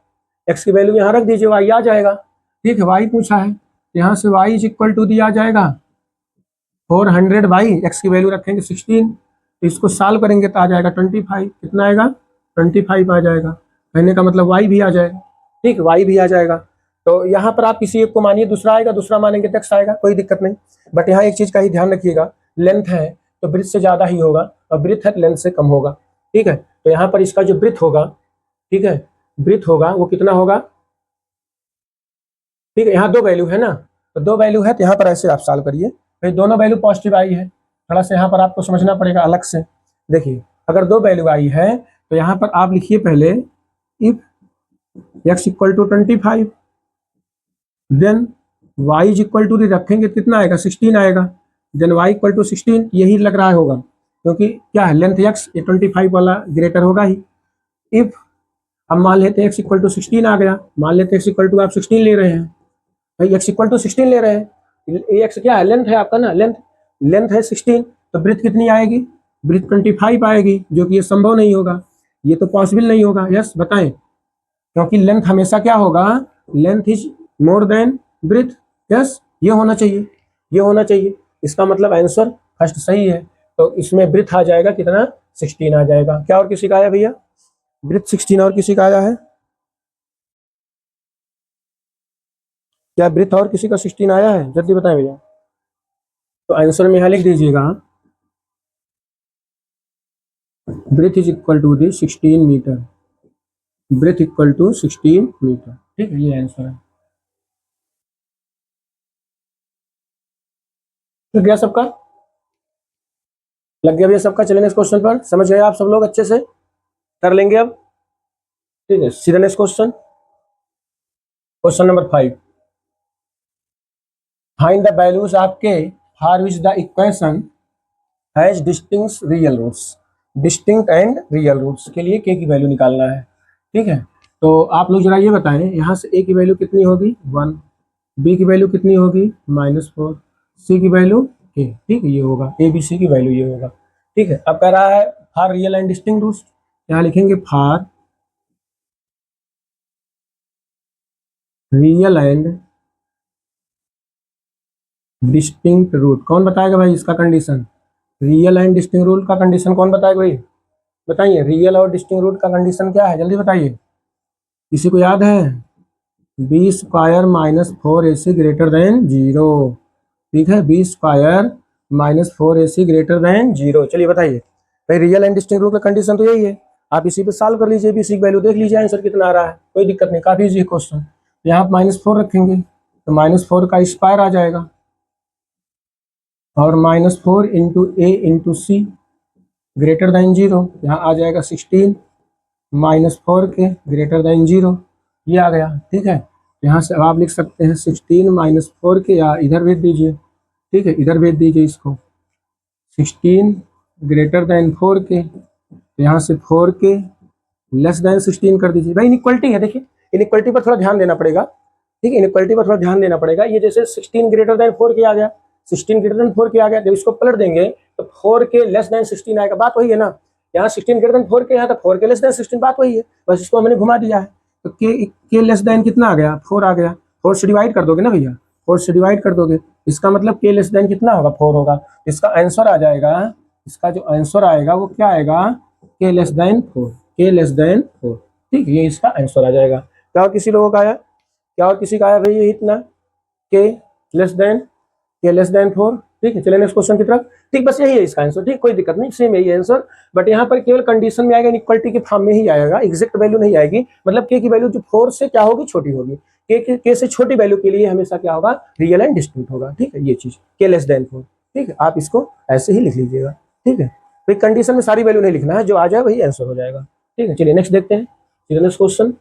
x की वैल्यू यहाँ रख दीजिए, y आ जाएगा। ठीक है, y पूछा है, यहाँ से y = दिया जाएगा 400 बाई x की वैल्यू रखेंगे 16। तो इसको सॉल्व करेंगे तो आ जाएगा 25। कितना आएगा? 25 आ जाएगा। कहने का मतलब y भी आ जाएगा। ठीक, y भी आ जाएगा। तो यहाँ पर आप किसी एक को मानिए, दूसरा आएगा, दूसरा मानेंगे तो x आएगा, कोई दिक्कत नहीं। बट यहाँ एक चीज का ही ध्यान रखिएगा, लेंथ है तो ब्रेथ से ज्यादा ही होगा, और ब्रेथ है तो लेंथ से कम होगा। ठीक है, तो यहाँ पर इसका जो ब्रेथ होगा, ठीक है, ब्रेथ होगा वो कितना होगा? ठीक है, यहाँ दो वैल्यू है ना, तो दो वैल्यू है, तो यहाँ पर ऐसे आप सॉल्व करिए। भाई दोनों वैल्यू पॉजिटिव आई है, थोड़ा सा यहाँ पर आपको समझना पड़ेगा अलग से। देखिए, अगर दो वैल्यू आई है तो यहाँ पर आप लिखिए पहले, इफ x = 25, देन y = रखेंगे कितना आएगा? 16 आएगा। देन y = 16, यही लग रहा होगा, क्योंकि क्या है, लेंथ x ये 25 वाला ग्रेटर होगा ही। इफ अब मान लेते हैं x = 16 आ गया, मान लेते हैं x = आप 16 ले रहे हैं। भाई x = 16 ले रहे हैं, ये x क्या है? लेंथ है आपका ना, लेंथ, लेंथ है 16, तो ब्रेथ कितनी आएगी? ब्रेथ 25 आएगी, जो कि ये संभव नहीं होगा, ये तो पॉसिबल नहीं होगा। यस बताएं, क्योंकि लेंथ हमेशा क्या होगा? Length is more than breadth. Yes, ये होना चाहिए, ये होना चाहिए। इसका मतलब आंसर फर्स्ट सही है। तो इसमें ब्रेथ आ जाएगा कितना? 16 आ जाएगा। क्या और किसी का आया भैया? ब्रेथ 16 और किसी का आया है? क्या ब्रीथ और किसी का 16 आया है? जल्दी बताएं भैया। तो आंसर में यहाँ लिख दीजिएगा breadth is equal to the 16 metre. Breadth equal to 16 metre. ठीक है, ये आंसर है। लग गया सबका? लग गया भैया सबका? चलें इस क्वेश्चन पर, समझ गए आप सब लोग अच्छे से? कर लेंगे अब। ठीक है, सीधा next question, question number 5। Find the values of k for which the equation has distinct real roots. Distinct and real roots के लिए के की वैल्यू निकालना है। ठीक है, तो आप लोग जरा ये बताएं, यहाँ से ए की वैल्यू कितनी होगी 1, बी की वैल्यू कितनी होगी -4, सी की वैल्यू के। ठीक है, ये होगा ए बी सी की वैल्यू, ये होगा। ठीक है, अब कह रहा है for real and distinct roots, यहाँ लिखेंगे for real and distinct root. कौन बताएगा भाई इसका condition? Real and distinct root का कंडीशन कौन बताएगा भाई? बताइए, रियल और डिस्टिंक्ट रूट का कंडीशन क्या है, जल्दी बताइए। किसी को याद है? B square -4ac greater than 0। ठीक है, B square -4ac greater than 0। चलिए बताइए भाई, रियल एंड डिस्टिंक्ट रूट का कंडीशन तो यही है। आप इसी पे सॉल्व कर लीजिए, बी सी की वैल्यू देख लीजिए, आंसर कितना आ रहा है, कोई दिक्कत नहीं, काफी इजी क्वेश्चन। यहाँ -4 रखेंगे तो -4 का स्क्वायर आ जाएगा, और -4 into A into C greater than 0, यहाँ आ जाएगा 16 -4 के ग्रेटर देन 0, ये आ गया। ठीक है, यहाँ से अब आप लिख सकते हैं 16 -4 के, या इधर भेज दीजिए। ठीक है, इधर भेज दीजिए इसको, 16 ग्रेटर देन 4 के, यहाँ से 4 के लेस देन 16 कर दीजिए। भाई इनइक्वलिटी है, देखिए इनइक्वलिटी पर थोड़ा ध्यान देना पड़ेगा। ठीक है, इनइक्वलिटी पर थोड़ा ध्यान देना पड़ेगा। ये जैसे 16 ग्रेटर देन 4 के आ गया, 16 ग्रेटर देन 4 के आ गया, जब इसको पलट देंगे तो 4 के लेस देन 16 आएगा, बात वही है ना। यहाँ 16 ग्रेटर देन 4 के यहाँ, तो 4 के लेस देन 16, बात वही है, बस इसको हमने घुमा दिया है। तो के लेस देन कितना आ गया? 4 आ गया। 4 से डिवाइड कर दोगे ना भैया, 4 से डिवाइड कर दोगे, इसका मतलब के लेस देन कितना होगा? 4 होगा। इसका आंसर आ जाएगा, इसका जो आंसर आएगा वो क्या आएगा? के लेस देन 4, के लेस देन 4। ठीक, ये इसका आंसर आ जाएगा। क्या और किसी लोगों का आया? क्या और किसी का आया भाई? ये इतना के लेस देन, के लेस देन 4। ठीक है, चलिए नेक्स्ट क्वेश्चन की तरफ। ठीक, बस यही है इसका आंसर। ठीक, कोई दिक्कत नहीं, सेम यही आंसर, बट यहाँ पर केवल कंडीशन में आएगा, इक्वलिटी के फॉर्म में ही आएगा, एग्जैक्ट वैल्यू नहीं आएगी। मतलब के की वैल्यू जो 4 से क्या होगी? छोटी होगी। के से छोटी वैल्यू के लिए हमेशा क्या होगा? रियल एंड डिस्टिंक्ट होगा। ठीक है, ये चीज के लेस देन 4। ठीक है, आप इसको ऐसे ही लिख लीजिएगा। ठीक है, तो कंडीशन में सारी वैल्यू नहीं लिखना है, जो आ जाए वही आंसर हो जाएगा। ठीक है, चलिए नेक्स्ट देखते हैं। नेक्स्ट क्वेश्चन,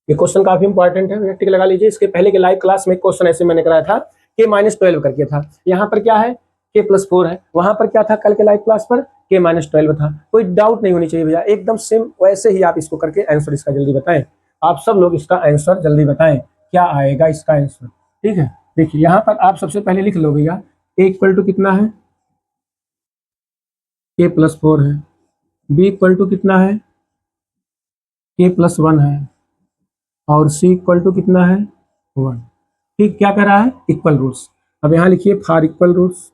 ये क्वेश्चन काफी इंपॉर्टेंट है, टिक लगा लीजिए। इसके पहले के लाइव क्लास में क्वेश्चन ऐसे मैंने कराया था, के -12 करके था। यहाँ पर क्या है? के +4 है। वहां पर क्या था कल के लाइव क्लास पर? के -12 था। कोई डाउट नहीं होनी चाहिए भैया, एकदम सेम वैसे ही आप इसको करके आंसर इसका जल्दी बताएं। आप सब लोग इसका आंसर जल्दी बताएं, क्या आएगा इसका आंसर। ठीक है, देखिए यहाँ पर आप सबसे पहले लिख लो भैया, ए इक्वल टू कितना है? के +4 है। बी इक्वल टू कितना है? के +1 है। और सी इक्वल टू कितना है? 1। ठीक, क्या कर रहा है? Equal roots. अब यहां लिखिए for equal roots,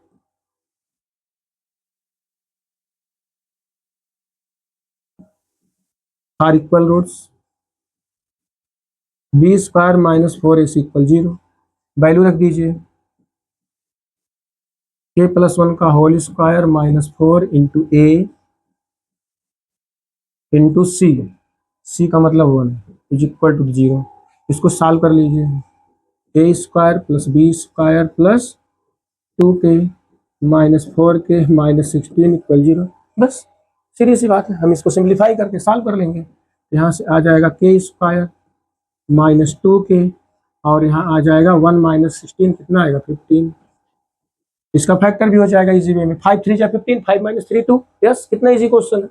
for equal roots B square -4ac equal 0, value रख दीजिए के +1 का whole square -4 into A into C, C का मतलब 1 इज इक्वल टू 0। इसको सॉल्व कर लीजिए, a square plus b square plus 2k -4 के -16 इक्वल 0। बस सीधी सी बात है, हम इसको सिंप्लीफाई करके सॉल्व कर लेंगे। यहाँ से आ जाएगा के स्क्वायर -2k, और यहाँ आ जाएगा 1 -16 कितना आएगा? 15। इसका फैक्टर भी हो जाएगा इजी वे में, 5 3 जा 15, 5 - 3 2। यस, कितना इजी क्वेश्चन है।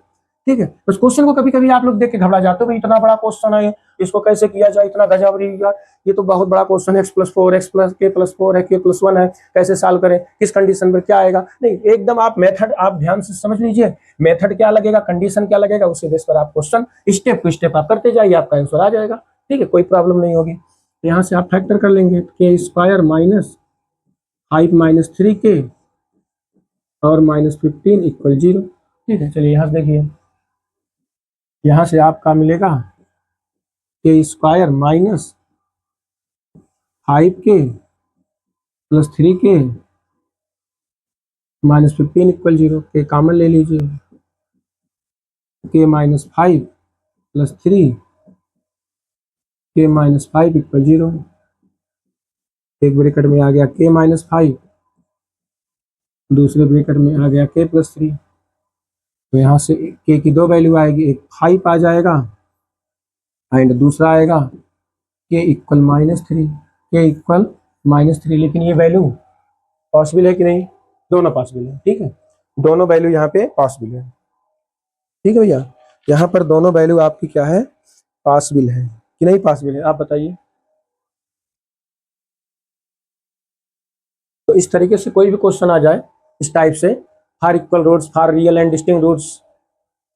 ठीक है, उस क्वेश्चन को कभी कभी आप लोग देख के घबरा जाते हो, भाई इतना बड़ा क्वेश्चन है, इसको कैसे किया जाए, इतना गजबरी यार, ये तो बहुत बड़ा क्वेश्चन है, x+4 x प्लस के +4 है, के +1 है, कैसे सॉल्व करें, किस कंडीशन पर क्या आएगा। नहीं, एकदम आप मेथड आप ध्यान से समझ लीजिए, मेथड क्या लगेगा, कंडीशन क्या लगेगा, उसी बेस पर आप क्वेश्चन स्टेप टू स्टेप आप करते जाइए, आपका आंसर आ जाएगा। ठीक है, कोई प्रॉब्लम नहीं होगी। यहाँ से आप फैक्टर कर लेंगे, के स्क्वायर -5 - 3k और -15 इक्वल 0। ठीक है, चलिए यहाँ से देखिए, यहाँ से आपका मिलेगा के square 5k plus 3k minus 15 equal 0, के कॉमन ले लीजिए, k minus 5 plus 3 k minus 5 equal 0, एक ब्रैकेट में आ गया k माइनस 5, दूसरे ब्रैकेट में आ गया k प्लस 3। तो यहाँ से k की दो वैल्यू आएगी, एक 5 आ जाएगा एंड दूसरा आएगा k इक्वल -3, k इक्वल -3। लेकिन ये वैल्यू पॉसिबल है कि नहीं? दोनों पॉसिबल है, ठीक है, दोनों वैल्यू यहाँ पे पॉसिबल है, ठीक है भैया। यहाँ पर दोनों वैल्यू आपकी क्या है? पॉसिबल है कि नहीं पॉसिबल है, आप बताइए। तो इस तरीके से कोई भी क्वेश्चन आ जाए इस टाइप से, for equal roots, for real and distinct roots,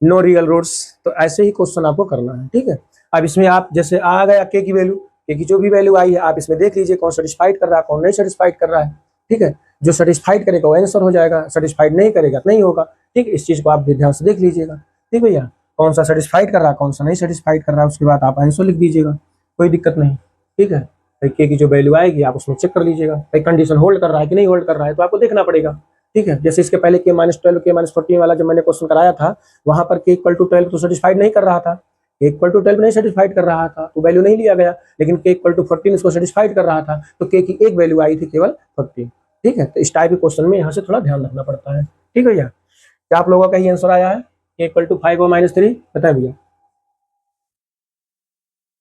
no real roots, तो ऐसे ही क्वेश्चन आपको करना है, ठीक है। अब इसमें आप जैसे आ गया के की वैल्यू, के की जो भी वैल्यू आई है आप इसमें देख लीजिए कौन सेटिस्फाइड कर रहा है, कौन नहीं सेटिस्फाइड कर रहा है, ठीक है। जो सेटिस्फाइड करेगा वो आंसर हो जाएगा, सेटिस्फाइड नहीं करेगा तो नहीं होगा, ठीक है। इस चीज को आप भी ध्यान से देख लीजिएगा, ठीक भैया। कौन सा सेटिस्फाइड कर रहा है, कौन सा नहीं सेटिस्फाइड कर रहा है, उसके बाद आप आंसर लिख दीजिएगा, कोई दिक्कत नहीं, ठीक है। के की जो वैल्यू आएगी आप उसमें चेक कर लीजिएगा, भाई कंडीशन होल्ड कर रहा है कि नहीं होल्ड कर रहा है, तो आपको देखना पड़ेगा, ठीक है। जैसे इसके पहले के -12 के -14 वाला जब मैंने क्वेश्चन कराया था, वहां पर के इक्वल टू 12 तो सेटिस्फाइड नहीं कर रहा था, के इक्वल टू 12 नहीं सेटिस्फाइड कर रहा था तो वैल्यू नहीं लिया गया, लेकिन के इक्वल टू 14 इसको सेटिस्फाइड कर रहा था तो के की एक वैल्यू आई थी केवल 14, ठीक है। तो इस टाइप के क्वेश्चन में यहाँ से थोड़ा ध्यान रखना पड़ता है, ठीक है भैया। क्या आप लोगों का ये आंसर आया है? के इक्वल टू 5 और -3 बताए भैया,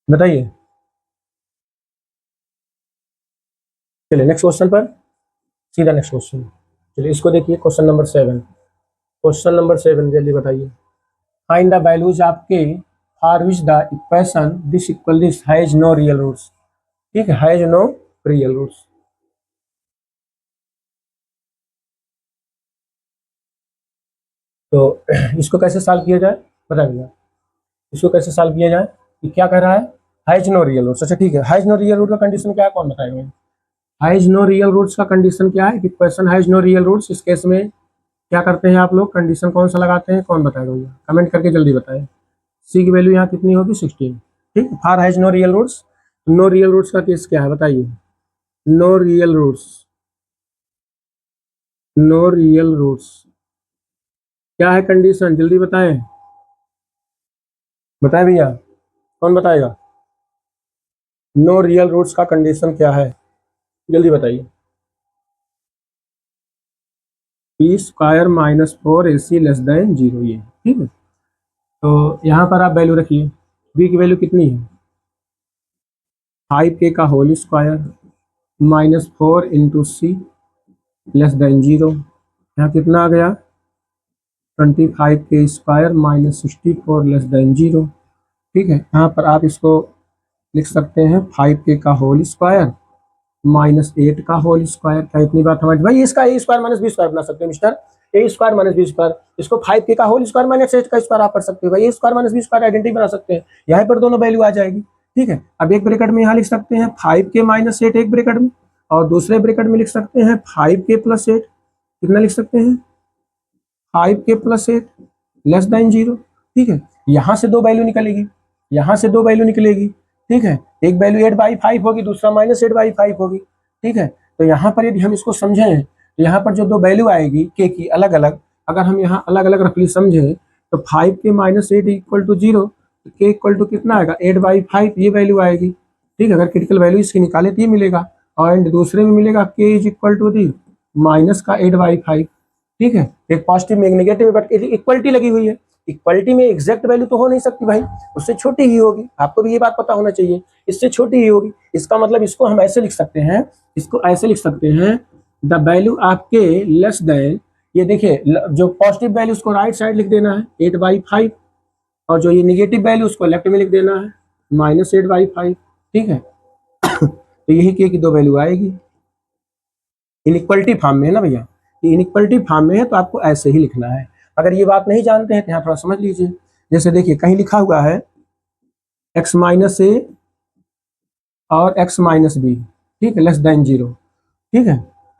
बताइए। चलिए नेक्स्ट क्वेश्चन पर, सीधा नेक्स्ट क्वेश्चन, चलिए इसको देखिए, क्वेश्चन नंबर 7। क्वेश्चन नंबर 7 जल्दी बताइए। Find the values of k for which the equation this equal this has no real roots, ठीक है, हैज नो रियल रूट्स। तो इसको कैसे सॉल्व किया जाए बताइए, इसको कैसे सॉल्व किया जाए? कि क्या कह रहा है? हैज नो रियल रूट्स, अच्छा ठीक है। हैज नो रियल रूट का कंडीशन क्या है, कौन बताएगा? हैज नो रियल रूट्स का कंडीशन क्या है? Equation has no real roots, इस केस में क्या करते हैं आप लोग, कंडीशन कौन सा लगाते हैं, कौन बताएगा भैया? कमेंट करके जल्दी बताएं। सी की वैल्यू यहाँ कितनी होगी? 16, ठीक। For has no real roots, no real roots का केस क्या है बताइए? No real roots, no real roots क्या है कंडीशन, जल्दी बताएं, बताएं भैया, कौन बताएगा? नो रियल रूट्स का कंडीशन क्या है, जल्दी बताइए। P square -4ac less than 0, ये ठीक है। तो यहाँ पर आप वैल्यू रखिए, बी की वैल्यू कितनी है? 5k का होल स्क्वायर -4 इंटू सी लेस देन 0, यहाँ कितना आ गया? 25k स्क्वायर -64 लेस देन 0, ठीक है। यहाँ पर आप इसको लिख सकते हैं 5k का होल स्क्वायर -8 का होल स्क्वायर, क्या इतनी बात समझ भाई? इसका ए स्क्वायर माइनस बी स्क्वायर बना सकते हैं मिस्टर, ए स्क्वायर माइनस बी स्क्वायर, इसको 5k का होल स्क्वायर -8 का स्क्वायर आप कर सकते हो भाई, a square minus b square identity बना सकते हैं, यहाँ पर दोनों वैल्यू आ जाएगी, ठीक है। अब एक ब्रैकेट में यहाँ लिख सकते हैं 5k -8 एक ब्रैकेट में, और दूसरे ब्रैकेट में लिख सकते हैं 5k + 8, कितना लिख सकते हैं? 5k + 8 लेस देन 0, ठीक है। यहाँ से दो वैल्यू निकलेगी, यहाँ से दो वैल्यू निकलेगी, ठीक है। एक वैल्यू 8/5 होगी, दूसरा -8/5 होगी, ठीक है। तो यहाँ पर यदि हम इसको समझें तो यहाँ पर जो दो वैल्यू आएगी के की अलग अलग, अगर हम यहाँ अलग अलग रफली समझें तो 5k -8 इक्वल टू 0, तो k इक्वल टू कितना आएगा? 8/5, ये वैल्यू आएगी, ठीक है। अगर क्रिटिकल वैल्यू इसकी निकाले तो ये मिलेगा, और दूसरे में मिलेगा k is equal to the minus का 8/5, ठीक है। एक पॉजिटिव में एक नेगेटिव में, बट इक्वलिटी लगी हुई है, इक्वलिटी में एग्जैक्ट वैल्यू तो हो नहीं सकती भाई, उससे छोटी ही होगी, आपको भी ये बात पता होना चाहिए, इससे छोटी ही होगी। इसका मतलब इसको हम ऐसे लिख सकते हैं, इसको ऐसे लिख सकते हैं, द वैल्यू ऑफ के लेस देन, ये देखिए जो पॉजिटिव वैल्यू उसको राइट साइड लिख देना है 8/5, और जो ये निगेटिव वैल्यू उसको लेफ्ट में लिख देना है -8/5, ठीक है। तो यही के की दो वैल्यू आएगी, इनइक्वलिटी फॉर्म में है ना भैया, ये इनइक्वलिटी फॉर्म में है तो आपको ऐसे ही लिखना है। अगर ये बात नहीं जानते हैं तो यहाँ थोड़ा समझ लीजिए, जैसे देखिए कहीं लिखा हुआ है x - a और x - b, ठीक है, लेस देन 0, ठीक है।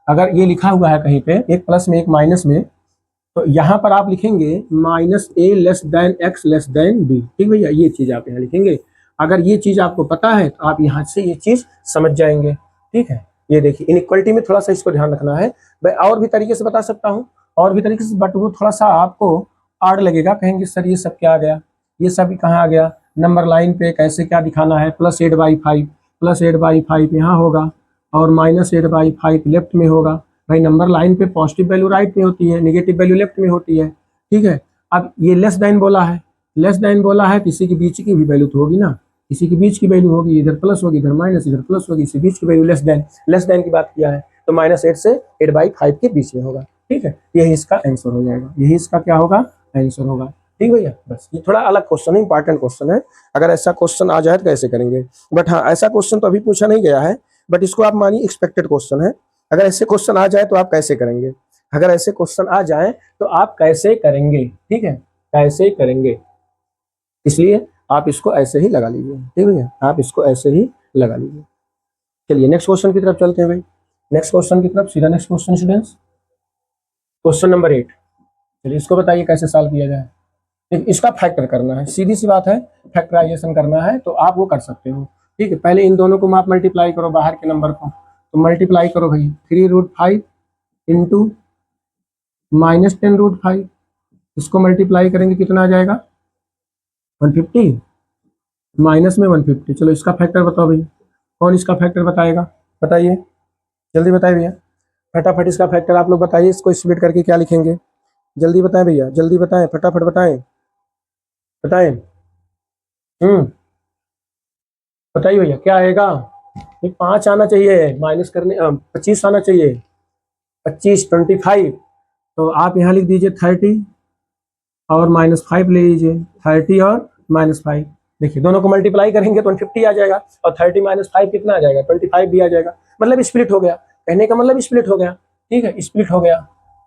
अगर ये लिखा हुआ है कहीं पे एक प्लस में एक माइनस में, तो यहाँ पर आप लिखेंगे -a less than x less than b, ठीक भैया, ये चीज आप यहाँ लिखेंगे। अगर ये चीज आपको पता है तो आप यहाँ से ये चीज समझ जाएंगे, ठीक है, ये देखिए इनइक्वालिटी में थोड़ा सा इसको ध्यान रखना है। मैं और भी तरीके से बता सकता हूँ, और भी तरीके से, बट वो थोड़ा सा आपको हार्ड लगेगा। कहेंगे सर ये सब क्या आ गया, ये सब कहाँ आ गया, नंबर लाइन पे कैसे क्या दिखाना है, +8/5, +8/5 यहाँ होगा और -8/5 लेफ्ट में होगा। भाई नंबर लाइन पे पॉजिटिव वैल्यू राइट में होती है, नेगेटिव वैल्यू लेफ्ट में होती है, ठीक है। अब ये लेस देन बोला है, लेस देन बोला है, किसी के बीच की भी वैल्यू तो होगी ना, किसी के बीच की वैल्यू होगी, इधर प्लस होगी, इधर माइनस, इधर प्लस होगी, इसी बीच की वैल्यू लेस देन की बात किया है, तो -8 से 8/5 के बीच में होगा, ठीक है। यही इसका आंसर हो जाएगा, यही इसका क्या होगा, आंसर होगा, ठीक भैया। बस ये थोड़ा अलग क्वेश्चन है, इंपॉर्टेंट क्वेश्चन है। अगर ऐसा क्वेश्चन आ जाए तो कैसे करेंगे, बट हाँ ऐसा क्वेश्चन तो अभी पूछा नहीं गया है, बट इसको आप मानिए एक्सपेक्टेड क्वेश्चन है। अगर ऐसे क्वेश्चन आ जाए तो आप कैसे करेंगे, अगर ऐसे क्वेश्चन आ जाए तो आप कैसे करेंगे, ठीक है, कैसे करेंगे। इसलिए आप इसको ऐसे ही लगा लीजिए, ठीक है, आप इसको ऐसे ही लगा लीजिए। चलिए नेक्स्ट क्वेश्चन की तरफ चलते हैं भाई, नेक्स्ट क्वेश्चन की तरफ, सीधा next question students, question number 8। चलिए इसको बताइए कैसे सॉल्व किया जाए। इसका फैक्टर करना है, सीधी सी बात है, फैक्टराइजेशन करना है तो आप वो कर सकते हो, ठीक है। पहले इन दोनों को आप मल्टीप्लाई करो, बाहर के नंबर को, तो मल्टीप्लाई करो भाई, 3√5 इंटू -10√5, इसको मल्टीप्लाई करेंगे कितना आ जाएगा, 150, माइनस में 150। चलो इसका फैक्टर बताओ भाई, कौन इसका फैक्टर बताएगा, बताइए जल्दी बताइए भैया, फटाफट इसका फैक्टर आप लोग बताइए। इसको स्प्लिट करके क्या लिखेंगे, जल्दी बताएं भैया, जल्दी बताएं, फटाफट बताएं, बताएं। बताइए भैया क्या आएगा, ये 5 आना चाहिए, माइनस करने 25 आना चाहिए, 25 तो आप यहाँ लिख दीजिए 30 और -5 ले लीजिए, 30 और -5। देखिए दोनों को मल्टीप्लाई करेंगे तो 150 आ जाएगा, और 30 -5 कितना आ जाएगा, 25 भी आ जाएगा, मतलब स्प्लिट हो गया, कहने का मतलब स्प्लिट हो गया, ठीक है, स्प्लिट हो गया।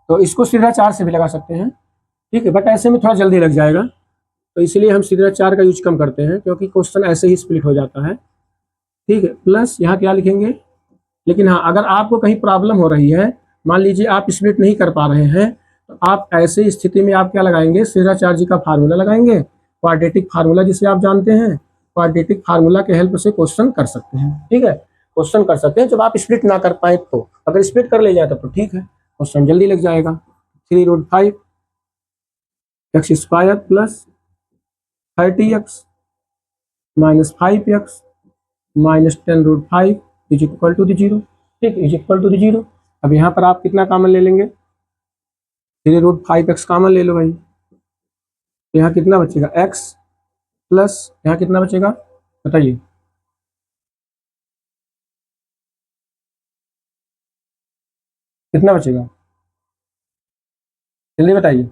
तो इसको सीधा 4 से भी लगा सकते हैं, ठीक है, बट ऐसे में थोड़ा जल्दी लग जाएगा, तो इसलिए हम सीधा 4 का यूज कम करते हैं, क्योंकि क्वेश्चन ऐसे ही स्प्लिट हो जाता है, ठीक है। प्लस यहाँ क्या लिखेंगे, लेकिन हाँ अगर आपको कहीं प्रॉब्लम हो रही है, मान लीजिए आप स्प्लिट नहीं कर पा रहे हैं, तो आप ऐसी स्थिति में आप क्या लगाएंगे, सीधा 4G का फार्मूला लगाएंगे, क्वाड्रेटिक फार्मूला जिसे आप जानते हैं, क्वाड्रेटिक फार्मूला के हेल्प से क्वेश्चन कर सकते हैं, ठीक है, क्वेश्चन कर सकते हैं जब आप स्प्लिट ना कर पाए। तो अगर स्प्लिट कर ले जाए तो ठीक है, क्वेश्चन जल्दी लग जाएगा। 3√5 x² plus 30x -5x -10√5 is equal to 0, ठीक, इज इक्वल टू 0। अब यहाँ पर आप कितना कॉमन ले लेंगे, 3√5x कॉमन ले लो भाई, तो यहाँ कितना बचेगा x प्लस यहाँ कितना बचेगा, बताइए कितना बचेगा, जल्दी बताइए।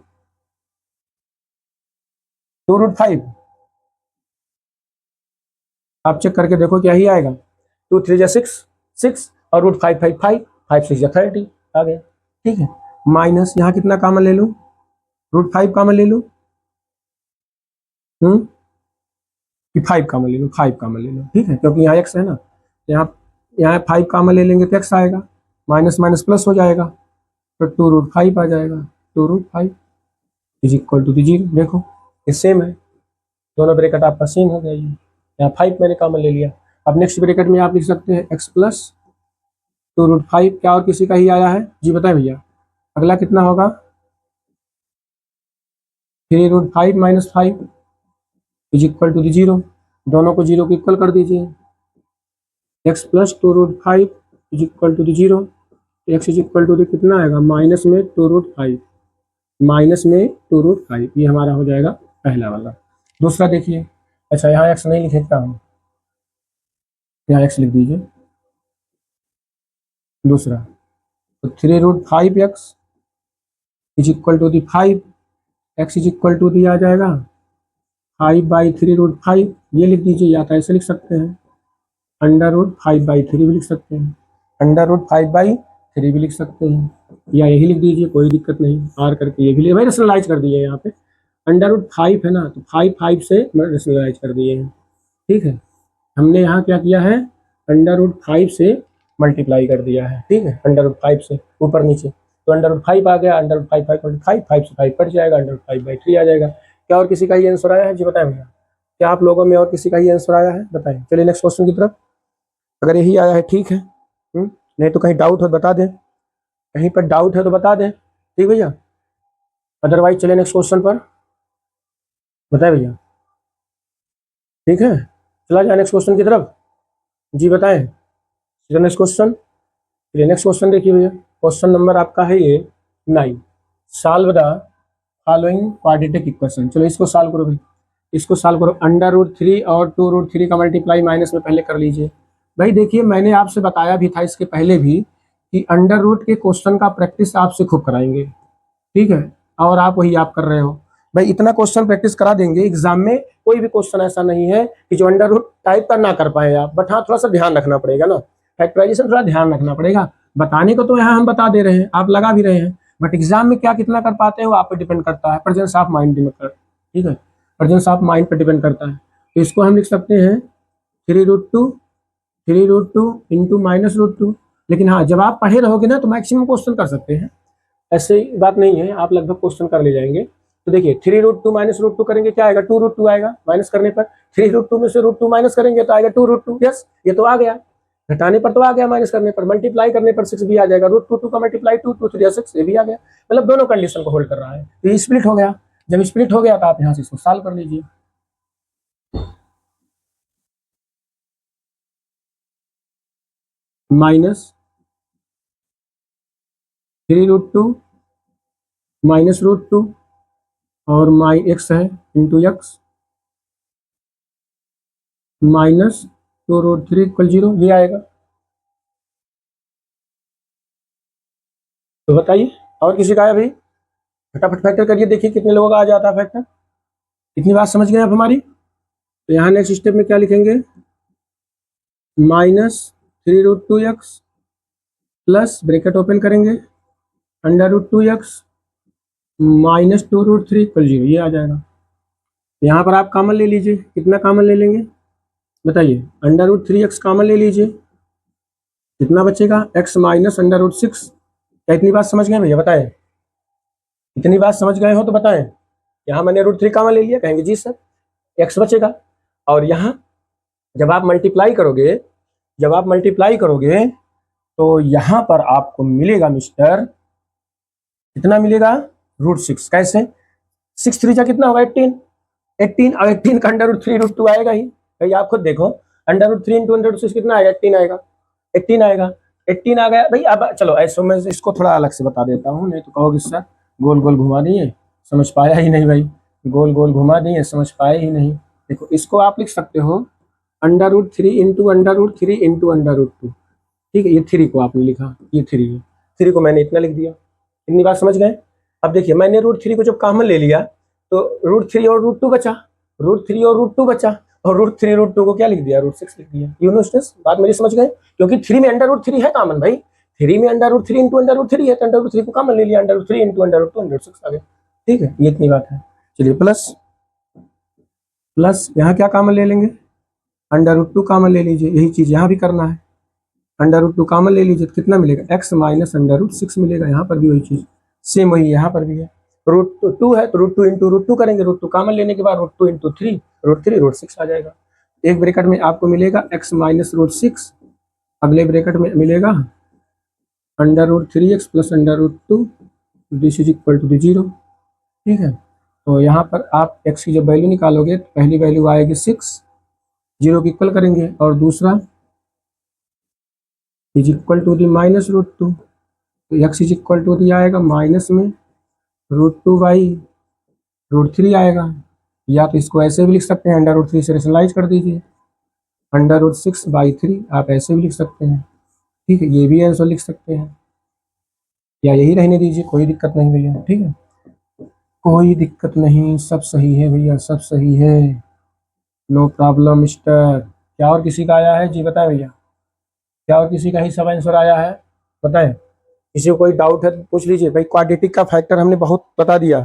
2√5 आप चेक करके देखो क्या ही आएगा, 2 3 6 6 और √5 5 5 5 6 30 आ गया, ठीक है। माइनस यहाँ कितना कॉमन ले लूँ, √5 कॉमन ले लूँ, कि 5 कॉमन ले लो, 5 कॉमन ले लो, ठीक है, क्योंकि यहाँ x है ना, यहाँ यहाँ 5 कॉमन ले लेंगे तो x आएगा, माइनस माइनस प्लस हो जाएगा, तो 2√5 आ जाएगा, 2√5 इज इक्वल टू 0। देखो ये सेम है, दोनों ब्रैकेट आपका सेम हो गया, ये यहाँ 5 मैंने कॉमन ले लिया। अब नेक्स्ट ब्रैकेट में आप लिख सकते हैं x प्लस 2√5, क्या और किसी का ही आया है जी, बताए भैया, अगला कितना होगा, 3√5 - 5 इज इक्वल टू 0, दोनों को 0 को इक्वल कर दीजिए, x plus 2√5 is equal to 0, x is equal to कितना आएगा, माइनस में 2√5, माइनस में 2√5, ये हमारा हो जाएगा पहला वाला। दूसरा देखिए, अच्छा यहाँ x नहीं लिखेगा हम, यहाँ x लिख दीजिए, दूसरा तो 3√5x is equal to 5, x is equal to आ जाएगा 5/3√5, ये लिख दीजिए, या तो ऐसे लिख सकते हैं, √5/3 भी लिख सकते हैं, √5/3 भी लिख सकते हैं, या यही लिख दीजिए, कोई दिक्कत नहीं, आर करके ये भी भाई रेशनलाइज कर दिए यहाँ पे, √5 है ना, तो 5 से रेशनलाइज कर दिए हैं, ठीक है। हमने यहाँ क्या किया है, √5 से मल्टीप्लाई कर दिया है, ठीक है, √5 से ऊपर नीचे, तो √5 आ गया, √5 5 से 5 कट जाएगा, √5/3 आ जाएगा। क्या और किसी का ही आंसर आया है जी, बताएं भैया, क्या आप लोगों में और किसी का ही आंसर आया है, बताएं। चलिए नेक्स्ट क्वेश्चन की तरफ, अगर यही आया है ठीक है, नहीं तो कहीं डाउट हो तो बता दें, कहीं पर डाउट है तो बता दें, ठीक भैया। अदरवाइज चले नेक्स्ट क्वेश्चन पर, बताए भैया, ठीक है। चला जाए नेक्स्ट क्वेश्चन की तरफ, जी बताएं। नेक्स्ट क्वेश्चन, चलिए नेक्स्ट क्वेश्चन देखिए भैया, क्वेश्चन नंबर आपका है ये 9। Solve the following quadratic equation. चलो इसको सॉल्व करो भाई, इसको सॉल्व करो। √3 और 2√3 का मल्टीप्लाई माइनस में पहले कर लीजिए। भाई देखिए मैंने आपसे बताया भी था इसके पहले भी कि अंडर रूट के क्वेश्चन का प्रैक्टिस आपसे खूब कराएंगे, ठीक है, और आप वही आप कर रहे हो। भाई इतना क्वेश्चन प्रैक्टिस करा देंगे, एग्जाम में कोई भी क्वेश्चन ऐसा नहीं है कि जो अंडर रूट टाइप का ना कर पाए आप, बट हाँ थोड़ा सा ध्यान रखना पड़ेगा ना, फैक्टराइजेशन थोड़ा ध्यान रखना पड़ेगा। बताने को तो यहाँ हम बता दे रहे हैं, आप लगा भी रहे हैं, बट एग्जाम में क्या कितना कर पाते हैं वो आप पर डिपेंड करता है, प्रेजेंस ऑफ माइंड डिपेंड करता है, ठीक है, प्रेजेंस ऑफ माइंड पर डिपेंड करता है। तो इसको हम लिख सकते हैं 3√2 इंटू -√2। लेकिन हाँ जब आप पढ़े रहोगे ना तो मैक्सिमम क्वेश्चन कर सकते हैं, ऐसे बात नहीं है, आप लगभग क्वेश्चन कर ले जाएंगे। तो देखिए 3√2 -√2 करेंगे क्या आएगा, 2√2 आएगा। माइनस करने पर 3√2 में से √2 माइनस करेंगे तो आएगा 2√2। यस ये तो आ गया, घटाने पर तो आ गया, माइनस करने पर, मल्टीप्लाई करने पर 6 भी आ जाएगा। √2 का मल्टीप्लाई 2 2 3 6 ये भी आ गया, मतलब दोनों कंडीशन को होल्ड कर रहा है। तो ये स्प्लिट हो गया, जब स्प्लिट हो गया तो आप यहाँ से इसको सॉल्व कर लीजिए। -3√2 -√2 और x है इंटू x -2√3 = 0, ये आएगा। तो बताइए और किसी का है भाई, फटाफट फैक्टर करिए, देखिए कितने लोगों का आ जाता है फैक्टर। इतनी बात समझ गए आप हमारी। तो यहाँ नेक्स्ट स्टेप में क्या लिखेंगे, -3√2x प्लस ब्रैकेट ओपन करेंगे √2x -2√3 = 0, ये आ जाएगा। यहाँ पर आप कॉमन ले लीजिए, कितना कॉमन ले लेंगे बताइए, √3x कॉमन ले लीजिए, कितना बचेगा x -√6। क्या इतनी बात समझ गए भैया, बताएं। इतनी बात समझ गए हो तो बताएं। यहाँ मैंने √3 कॉमन ले लिया, कहेंगे जी सर x बचेगा। और यहाँ जब आप मल्टीप्लाई करोगे, जब आप मल्टीप्लाई करोगे तो यहाँ पर आपको मिलेगा मिस्टर, कितना मिलेगा, √6। कैसे, 6 3 कितना होगा 18, 18 और 18 का √3√2 आएगा ही। भाई आप खुद देखो, √3 इंटू √6 कितना आएगा, 18 आएगा, 18 आएगा, 18 आ गया भाई। अब चलो ऐसे मैं इसको थोड़ा अलग से बता देता हूँ, नहीं तो कहोगे सर गोल गोल घुमा दिए, समझ पाया ही नहीं भाई, गोल गोल घुमा दिए, समझ पाए ही नहीं। देखो इसको आप लिख सकते हो √3 इंटू √3 इंटू √2, ठीक है, ये 3 को आपने लिखा, ये 3 है, 3 को मैंने इतना लिख दिया। इतनी बात समझ गए। अब देखिए मैंने √3 को जब कॉमन ले लिया तो √3 और √2 बचा, √3 और √2 बचा, और √3 को क्या लिख दिया, √6 लिख दिया। यू नो स्टूडेंट्स, बात मेरी समझ गए, क्योंकि 3 में √3 है कॉमन भाई, 3 में √3 इंटू √3 है, तो √3 को कॉमन ले लिया, √3 इंटू √2 √6 आ गया, ठीक है, ये इतनी बात है। चलिए प्लस प्लस यहाँ क्या कॉमन ले लेंगे, √2 कॉमन ले लीजिए, यही चीज यहाँ भी करना है, √2 कॉमन ले लीजिए तो कितना मिलेगा, x -√6 मिलेगा। यहाँ पर भी वही चीज, सेम वही यहाँ पर भी है। √2 है तो √2 इंटू √2 करेंगे, √2 कॉमन लेने के बाद √2 इंटू 3 √6 आ जाएगा। एक ब्रैकेट में आपको मिलेगा x -√6, अगले ब्रैकेट में मिलेगा √3x plus √2, this is equal to 0, ठीक है। तो यहाँ पर आप x की जब वैल्यू निकालोगे तो पहली वैल्यू आएगी 6, 0 की इक्वल करेंगे, और दूसरा इज इक्वल टू दी -√2, तो x is equal to the आएगा माइनस में √2/√3 आएगा। या तो इसको ऐसे भी लिख सकते हैं, √3 से रेशनलाइज कर दीजिए, √6/3 आप ऐसे भी लिख सकते हैं, ठीक है, ये भी आंसर लिख सकते हैं, या यही रहने दीजिए, कोई दिक्कत नहीं भैया, ठीक है, कोई दिक्कत नहीं, सब सही है भैया, सब सही है, नो प्रॉब्लम मिस्टर। क्या और किसी का आया है जी बताएं भैया, क्या और किसी का ही सब आंसर आया है बताएं। किसी को कोई डाउट है तो पूछ लीजिए। भाई क्वाड्रेटिक का फैक्टर हमने बहुत बता दिया,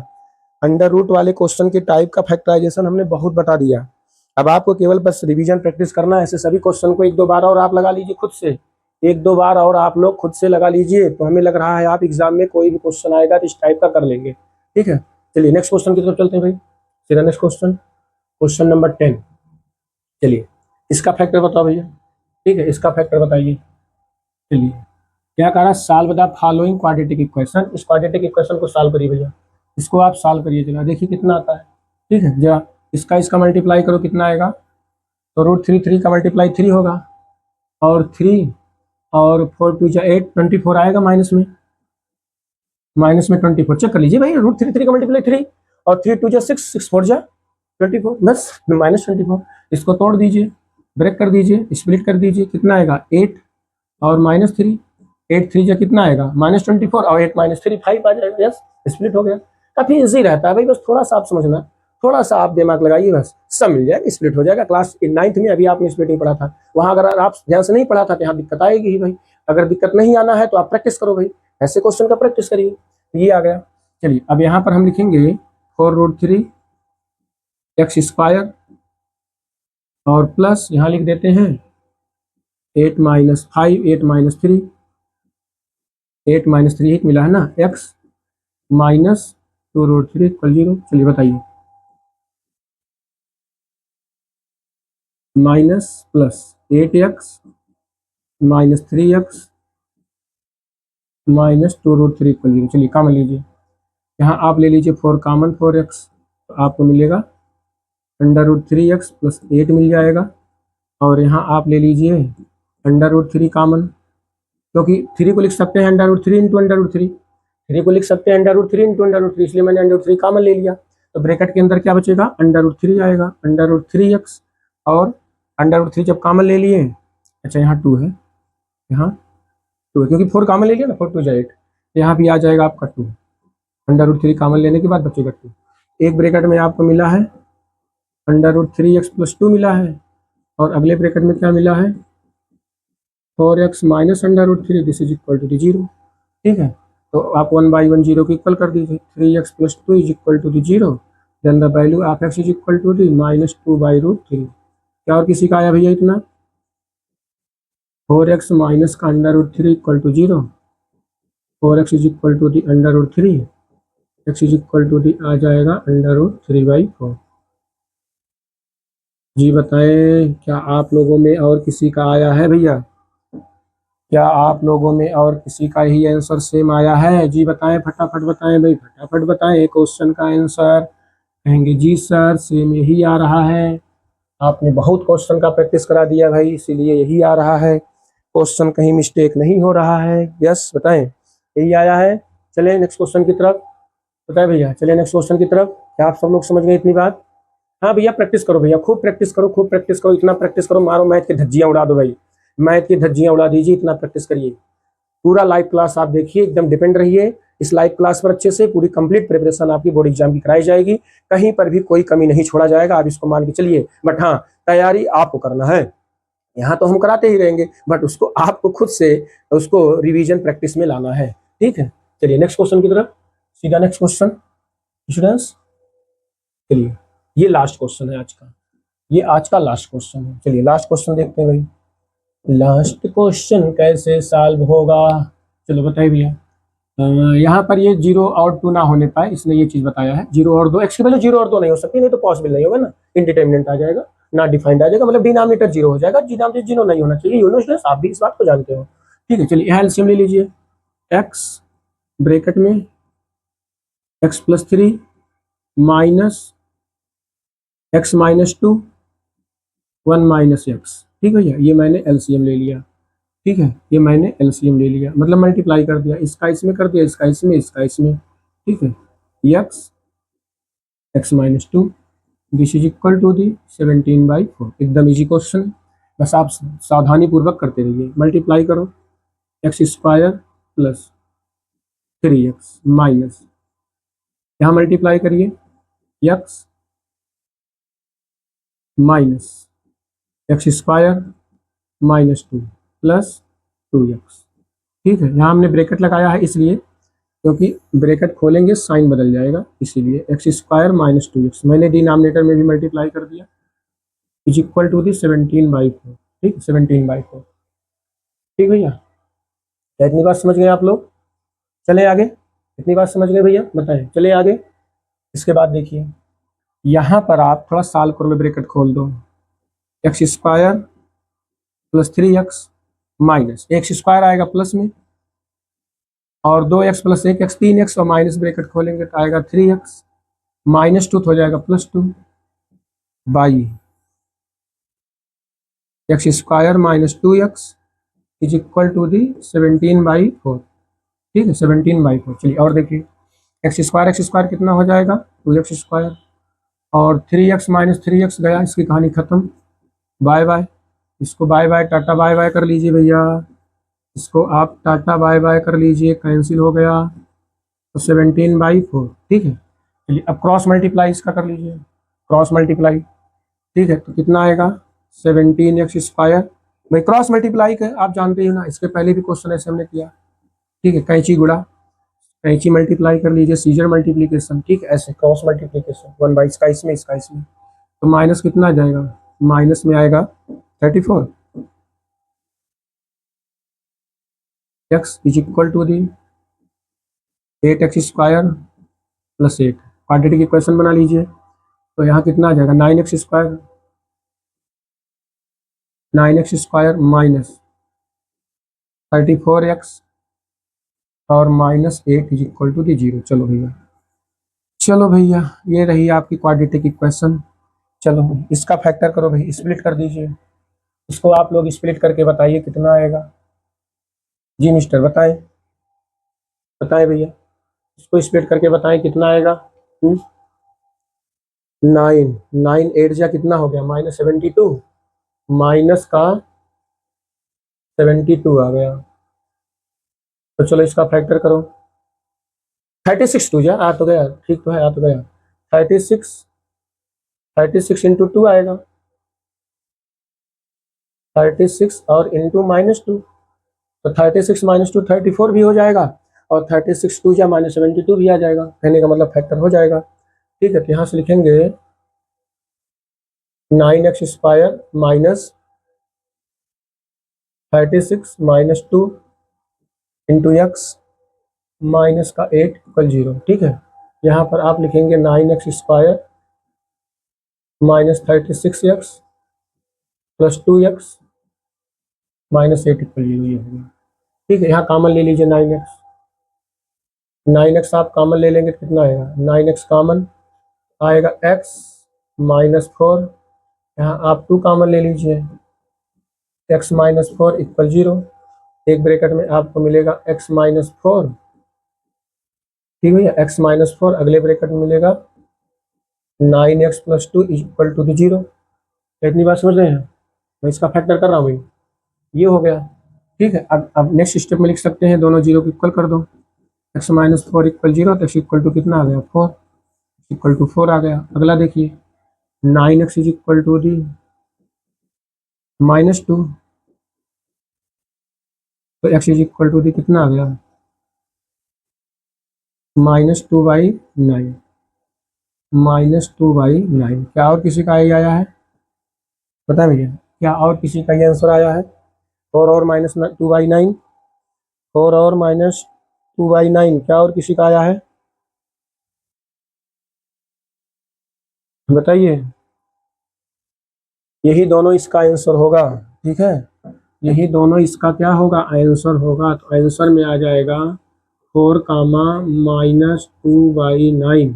अंडर रूट वाले क्वेश्चन के टाइप का फैक्टराइजेशन हमने बहुत बता दिया। अब आपको केवल बस रिवीजन प्रैक्टिस करना है, ऐसे सभी क्वेश्चन को 1-2 बार और आप लगा लीजिए खुद से, 1-2 बार और आप लोग खुद से लगा लीजिए, तो हमें लग रहा है आप एग्जाम में कोई भी क्वेश्चन आएगा तो इस टाइप का कर लेंगे, ठीक है। चलिए नेक्स्ट क्वेश्चन की तरफ चलते हैं भाई, सीधा नेक्स्ट क्वेश्चन, क्वेश्चन नंबर 10। चलिए इसका फैक्टर बताओ भैया, ठीक है, इसका फैक्टर बताइए। चलिए क्या कह रहा है, solve the following quadratic equation. इस क्वाड्रेटिक इक्वेशन को सॉल्व करिए भैया, इसको आप सॉल्व करिए जरा, देखिए कितना आता है। ठीक है, जरा इसका मल्टीप्लाई करो, कितना आएगा। तो √3 का मल्टीप्लाई 3 होगा, और 3 और 4 2 8, 24 आएगा माइनस में 24। चेक कर लीजिए भाई, √3 का मल्टीप्लाई 3 और 3 2 6, 6 4 24, बस -24। इसको तोड़ दीजिए, ब्रेक कर दीजिए, स्प्लिट कर दीजिए, कितना आएगा 8 और -3, 8 3 जा कितना आएगा -24, और 8 -3 5 आ जाएगा। यस, स्प्लिट हो गया। काफी इजी रहता है भाई, बस थोड़ा सा आप समझना, थोड़ा सा आप दिमाग लगाइए, बस सब मिल जाएगा, स्प्लिट हो जाएगा। क्लास 9th में अभी आपने स्प्लिटिंग पढ़ा था, वहां अगर आप ध्यान से नहीं पढ़ा था तो यहाँ दिक्कत आएगी ही भाई। अगर दिक्कत नहीं आना है तो आप प्रैक्टिस करो भाई, ऐसे क्वेश्चन का प्रैक्टिस करिए। ये आ गया। चलिए अब यहाँ पर हम लिखेंगे 4√3 x² और प्लस यहाँ लिख देते हैं 8 - 5, 8 - 3, 8 - 3 मिला है ना, x - 2√3 = 0। चलिए बताइए, माइनस प्लस 8x - 3x - 2√3 = 0। चलिए कॉमन लीजिए, यहाँ आप ले लीजिए 4 कॉमन, 4x, तो आपको मिलेगा √3x + 8 मिल जाएगा। और यहाँ आप ले लीजिए √3 कॉमन, क्योंकि 3 को लिख सकते हैं √3 × √3, 3 को लिख सकते हैं √3 × √3, इसलिए मैंने √3 कॉमन ले लिया। तो ब्रैकेट के अंदर क्या बचेगा, √3 आएगा, √3x, और √3 जब कॉमन ले लिए, अच्छा यहाँ 2 है, यहाँ 2 है क्योंकि 4 कॉमन ले लिया ना, 4 2 8, यहाँ भी आ जाएगा आपका 2, √3 कॉमन लेने के बाद बचेगा 2। एक ब्रैकेट में आपको मिला है √3x + 2 मिला है, और अगले ब्रैकेट में क्या मिला है 4x - √3, this is equal to 0। ठीक है, तो आप 1/1 0 को इक्वल कर दीजिए, 3x + 2 is equal to 0, then the value of x is equal to -2/√3। क्या और किसी का आया भैया इतना, 4x - का √3 = 0, 4x is equal to √3, x is equal to आ जाएगा √3/4। जी बताएं, क्या आप लोगों में और किसी का आया है भैया, क्या आप लोगों में और किसी का ही आंसर सेम आया है? जी बताएं, फटाफट बताएं भाई, फटाफट बताएं क्वेश्चन का आंसर। कहेंगे जी सर सेम यही आ रहा है, आपने बहुत क्वेश्चन का प्रैक्टिस करा दिया भाई, इसीलिए यही आ रहा है, क्वेश्चन कहीं मिस्टेक नहीं हो रहा है। यस बताएं, यही आया है। चले नेक्स्ट क्वेश्चन की तरफ, बताएं भैया, चले नेक्स्ट क्वेश्चन की तरफ। क्या आप सब लोग समझ गए इतनी बात? हाँ भैया प्रैक्टिस करो भैया, खूब प्रैक्टिस करो, खूब प्रैक्टिस करो, इतना प्रैक्टिस करो, मारो मैथ की धज्जियां उड़ा दो भाई, मैथ की धज्जियां उड़ा दीजिए, इतना प्रैक्टिस करिए। पूरा लाइव क्लास आप देखिए, एकदम डिपेंड रहिए इस लाइव क्लास पर अच्छे से, पूरी कंप्लीट प्रिपरेशन आपकी बोर्ड एग्जाम की कराई जाएगी, कहीं पर भी कोई कमी नहीं छोड़ा जाएगा, आप इसको मान के चलिए। बट हाँ, तैयारी आपको करना है, यहाँ तो हम कराते ही रहेंगे, बट उसको आपको खुद से उसको रिवीजन प्रैक्टिस में लाना है। ठीक है, चलिए नेक्स्ट क्वेश्चन की तरफ, सीधा नेक्स्ट क्वेश्चन स्टूडेंट्स। चलिए ये लास्ट क्वेश्चन है आज का, ये आज का लास्ट क्वेश्चन है। चलिए लास्ट क्वेश्चन देखते हैं भाई, लास्ट क्वेश्चन कैसे सॉल्व होगा। चलो बताइए भैया, यहाँ पर ये 0 और 2 ना होने पाए, इसने ये चीज बताया है 0 और 2, एक्स की वैल्यू 0 और 2 नहीं हो सकती, नहीं तो पॉसिबल नहीं होगा ना, इंडिटरमिनेंट आ जाएगा, ना डिफाइंड आ जाएगा, मतलब डिनोमिनेटर 0 हो जाएगा, डिनोमिनेटर 0 नहीं होना चाहिए, यूनिवर्स आप भी इस बात को जानते हो। ठीक है, चलिए यहाँ एलसीएम ले लीजिए, x ब्रैकेट में x + 3 माइनस x - 2 1 - x। ठीक है भैया, ये मैंने एलसीएम ले लिया। ठीक है, ये मैंने एलसीएम ले लिया, मतलब मल्टीप्लाई कर दिया, इसका इसमें कर दिया, इसका इसमें, इसका इसमें। ठीक है, x - 2, this is equal to 17/4। एकदम इजी क्वेश्चन, बस आप सावधानी पूर्वक करते रहिए। मल्टीप्लाई करो, x² + 3x माइनस, यहाँ मल्टीप्लाई करिए x माइनस x² - 2 + 2x। ठीक है, यहाँ हमने ब्रैकेट लगाया है इसलिए, क्योंकि ब्रैकेट खोलेंगे साइन बदल जाएगा, इसीलिए x² - 2x मैंने डिनोमिनेटर में भी मल्टीप्लाई कर दिया, इज इक्वल टू 17/4। ठीक, 17/4। ठीक भैया, क्या इतनी बात समझ गए आप लोग? चले आगे, इतनी बात समझ गए भैया, बताएं, चले आगे। इसके बाद देखिए, यहाँ पर आप थोड़ा सॉल्व करो, में ब्रैकेट खोल दो, x² + 3x minus x square आएगा प्लस में, और 2x प्लस 1x 3x, और माइनस ब्रैकेट खोलेंगे तो आएगा 3x, -2 हो जाएगा +2 by X square -2x is equal to the 17/4। ठीक है, 17/4। चलिए और देखिए, एक्स स्क्वायर कितना हो जाएगा 2x स्क्वायर, और 3x माइनस 3x गया, इसकी कहानी खत्म, बाय बाय। इसको bye bye tata bye bye कर लीजिए भैया, इसको आप टाटा बाय बाय कर लीजिए, कैंसिल हो गया, तो 17/4। ठीक है, चलिए अब क्रॉस मल्टीप्लाई इसका कर लीजिए, क्रॉस मल्टीप्लाई। ठीक है, तो कितना आएगा 17x स्क्वायर, भाई क्रॉस मल्टीप्लाई का आप जानते ही हो ना, इसके पहले भी क्वेश्चन ऐसे हमने किया। ठीक है, कैंची गुड़ा, कैंची मल्टीप्लाई कर लीजिए, सीजर मल्टीप्लीकेशन। ठीक है, ऐसे क्रॉस मल्टीप्लीकेशन 1/, इसका इसमें, इसका इसमें, तो माइनस कितना आ जाएगा, माइनस में आएगा 34, x is equal to the 8x square plus 8। Quadratic equation बना लीजिए, तो यहाँ कितना आ जाएगा 9x square, 9x square minus 34x और -8 इज इक्वल टू दी 0। चलो भैया, चलो भैया, ये रही आपकी क्वाड्रेटिक इक्वेशन। चलो इसका फैक्टर करो भाई, स्प्लिट कर दीजिए, इसको आप लोग स्प्लिट करके बताइए कितना आएगा। जी मिस्टर बताएं, बताएं भैया, इसको स्प्लिट करके बताएं कितना आएगा। 9 8 जा कितना हो गया -72, माइनस का 72 आ गया, तो चलो इसका फैक्टर करो। 36 2 जा आ तो गया, ठीक तो है, आ तो गया, 36 इंटू 2 आएगा, 36 और इंटू -2, तो 36 -2 34 भी हो जाएगा, और 36 2 या -72 भी आ जाएगा, कहने का मतलब फैक्टर हो जाएगा। ठीक है, तो यहाँ से लिखेंगे 9x square minus 36 -2 into x minus का 8 इक्वल 0। ठीक है, यहाँ पर आप लिखेंगे 9x square minus 36x plus 2x minus 8 equal 0, ये होगा। ठीक है, यहाँ कॉमन ले लीजिए 9x आप कॉमन ले लेंगे कितना आएगा, 9x कॉमन आएगा x -4, यहाँ आप 2 कॉमन ले लीजिए, x -4 इक्वल 0, एक ब्रैकेट में आपको मिलेगा x -4। ठीक है, x -4, अगले ब्रैकेट में मिलेगा 9x प्लस 2 इक्वल टू 0। इतनी बात समझ रहे हैं, मैं इसका फैक्टर कर रहा हूँ, ये हो गया। ठीक है, अब नेक्स्ट स्टेप में लिख सकते हैं, दोनों जीरो को इक्वल कर दो, x -4 इक्वल 0, तो x इक्वल टू कितना आ गया 4, इक्वल टू 4 आ गया। अगला देखिए 9x is equal to the -2, तो x is equal to the कितना आ गया -2/9, -2/9। क्या और किसी का ये आया है, बताएं भैया, क्या और किसी का ये आंसर आया है, 4 और -2/9, 4 और -2/9, क्या और किसी का आया है, बताइए। यही दोनों इसका आंसर होगा। ठीक है, यही दोनों इसका क्या होगा, आंसर होगा। तो आंसर में आ जाएगा 4, -2/9।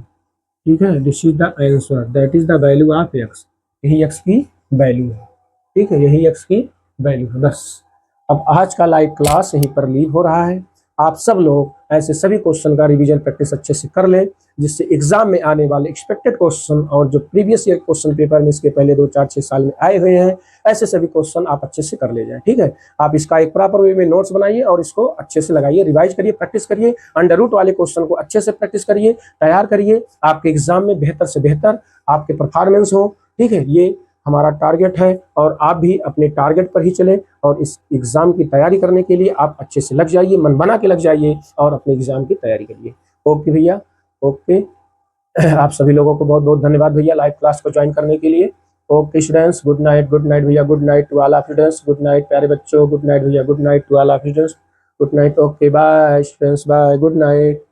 ठीक है, this is the answer, that is the value of x। यही x की वैल्यू है। ठीक है, यही x की वैल्यू है। बस अब आज का लाइव क्लास यहीं पर लीव हो रहा है। आप सब लोग ऐसे सभी क्वेश्चन का रिवीजन प्रैक्टिस अच्छे से कर लें, जिससे एग्जाम में आने वाले एक्सपेक्टेड क्वेश्चन और जो प्रीवियस ईयर क्वेश्चन पेपर में इसके पहले 2 4 6 साल में आए हुए हैं, ऐसे सभी क्वेश्चन आप अच्छे से कर ले जाएं। ठीक है, आप इसका एक प्रॉपर वे में नोट्स बनाइए और इसको अच्छे से लगाइए, रिवाइज करिए, प्रैक्टिस करिए, अंडर रूट वाले क्वेश्चन को अच्छे से प्रैक्टिस करिए, तैयार करिए, आपके एग्जाम में बेहतर से बेहतर आपके परफॉर्मेंस हो। ठीक है, ये हमारा टारगेट है, और आप भी अपने टारगेट पर ही चलें, और इस एग्जाम की तैयारी करने के लिए आप अच्छे से लग जाइए, मन बना के लग जाइए और अपने एग्जाम की तैयारी करिए। ओके भैया, ओके। आप सभी लोगों को बहुत बहुत धन्यवाद भैया लाइव क्लास को ज्वाइन करने के लिए। ओके स्टूडेंट्स, गुड नाइट भैया, good night to all of students, good night प्यारे बच्चों, गुड नाइट भैया, good night to all of students, good night. Okay bye students, bye, good night.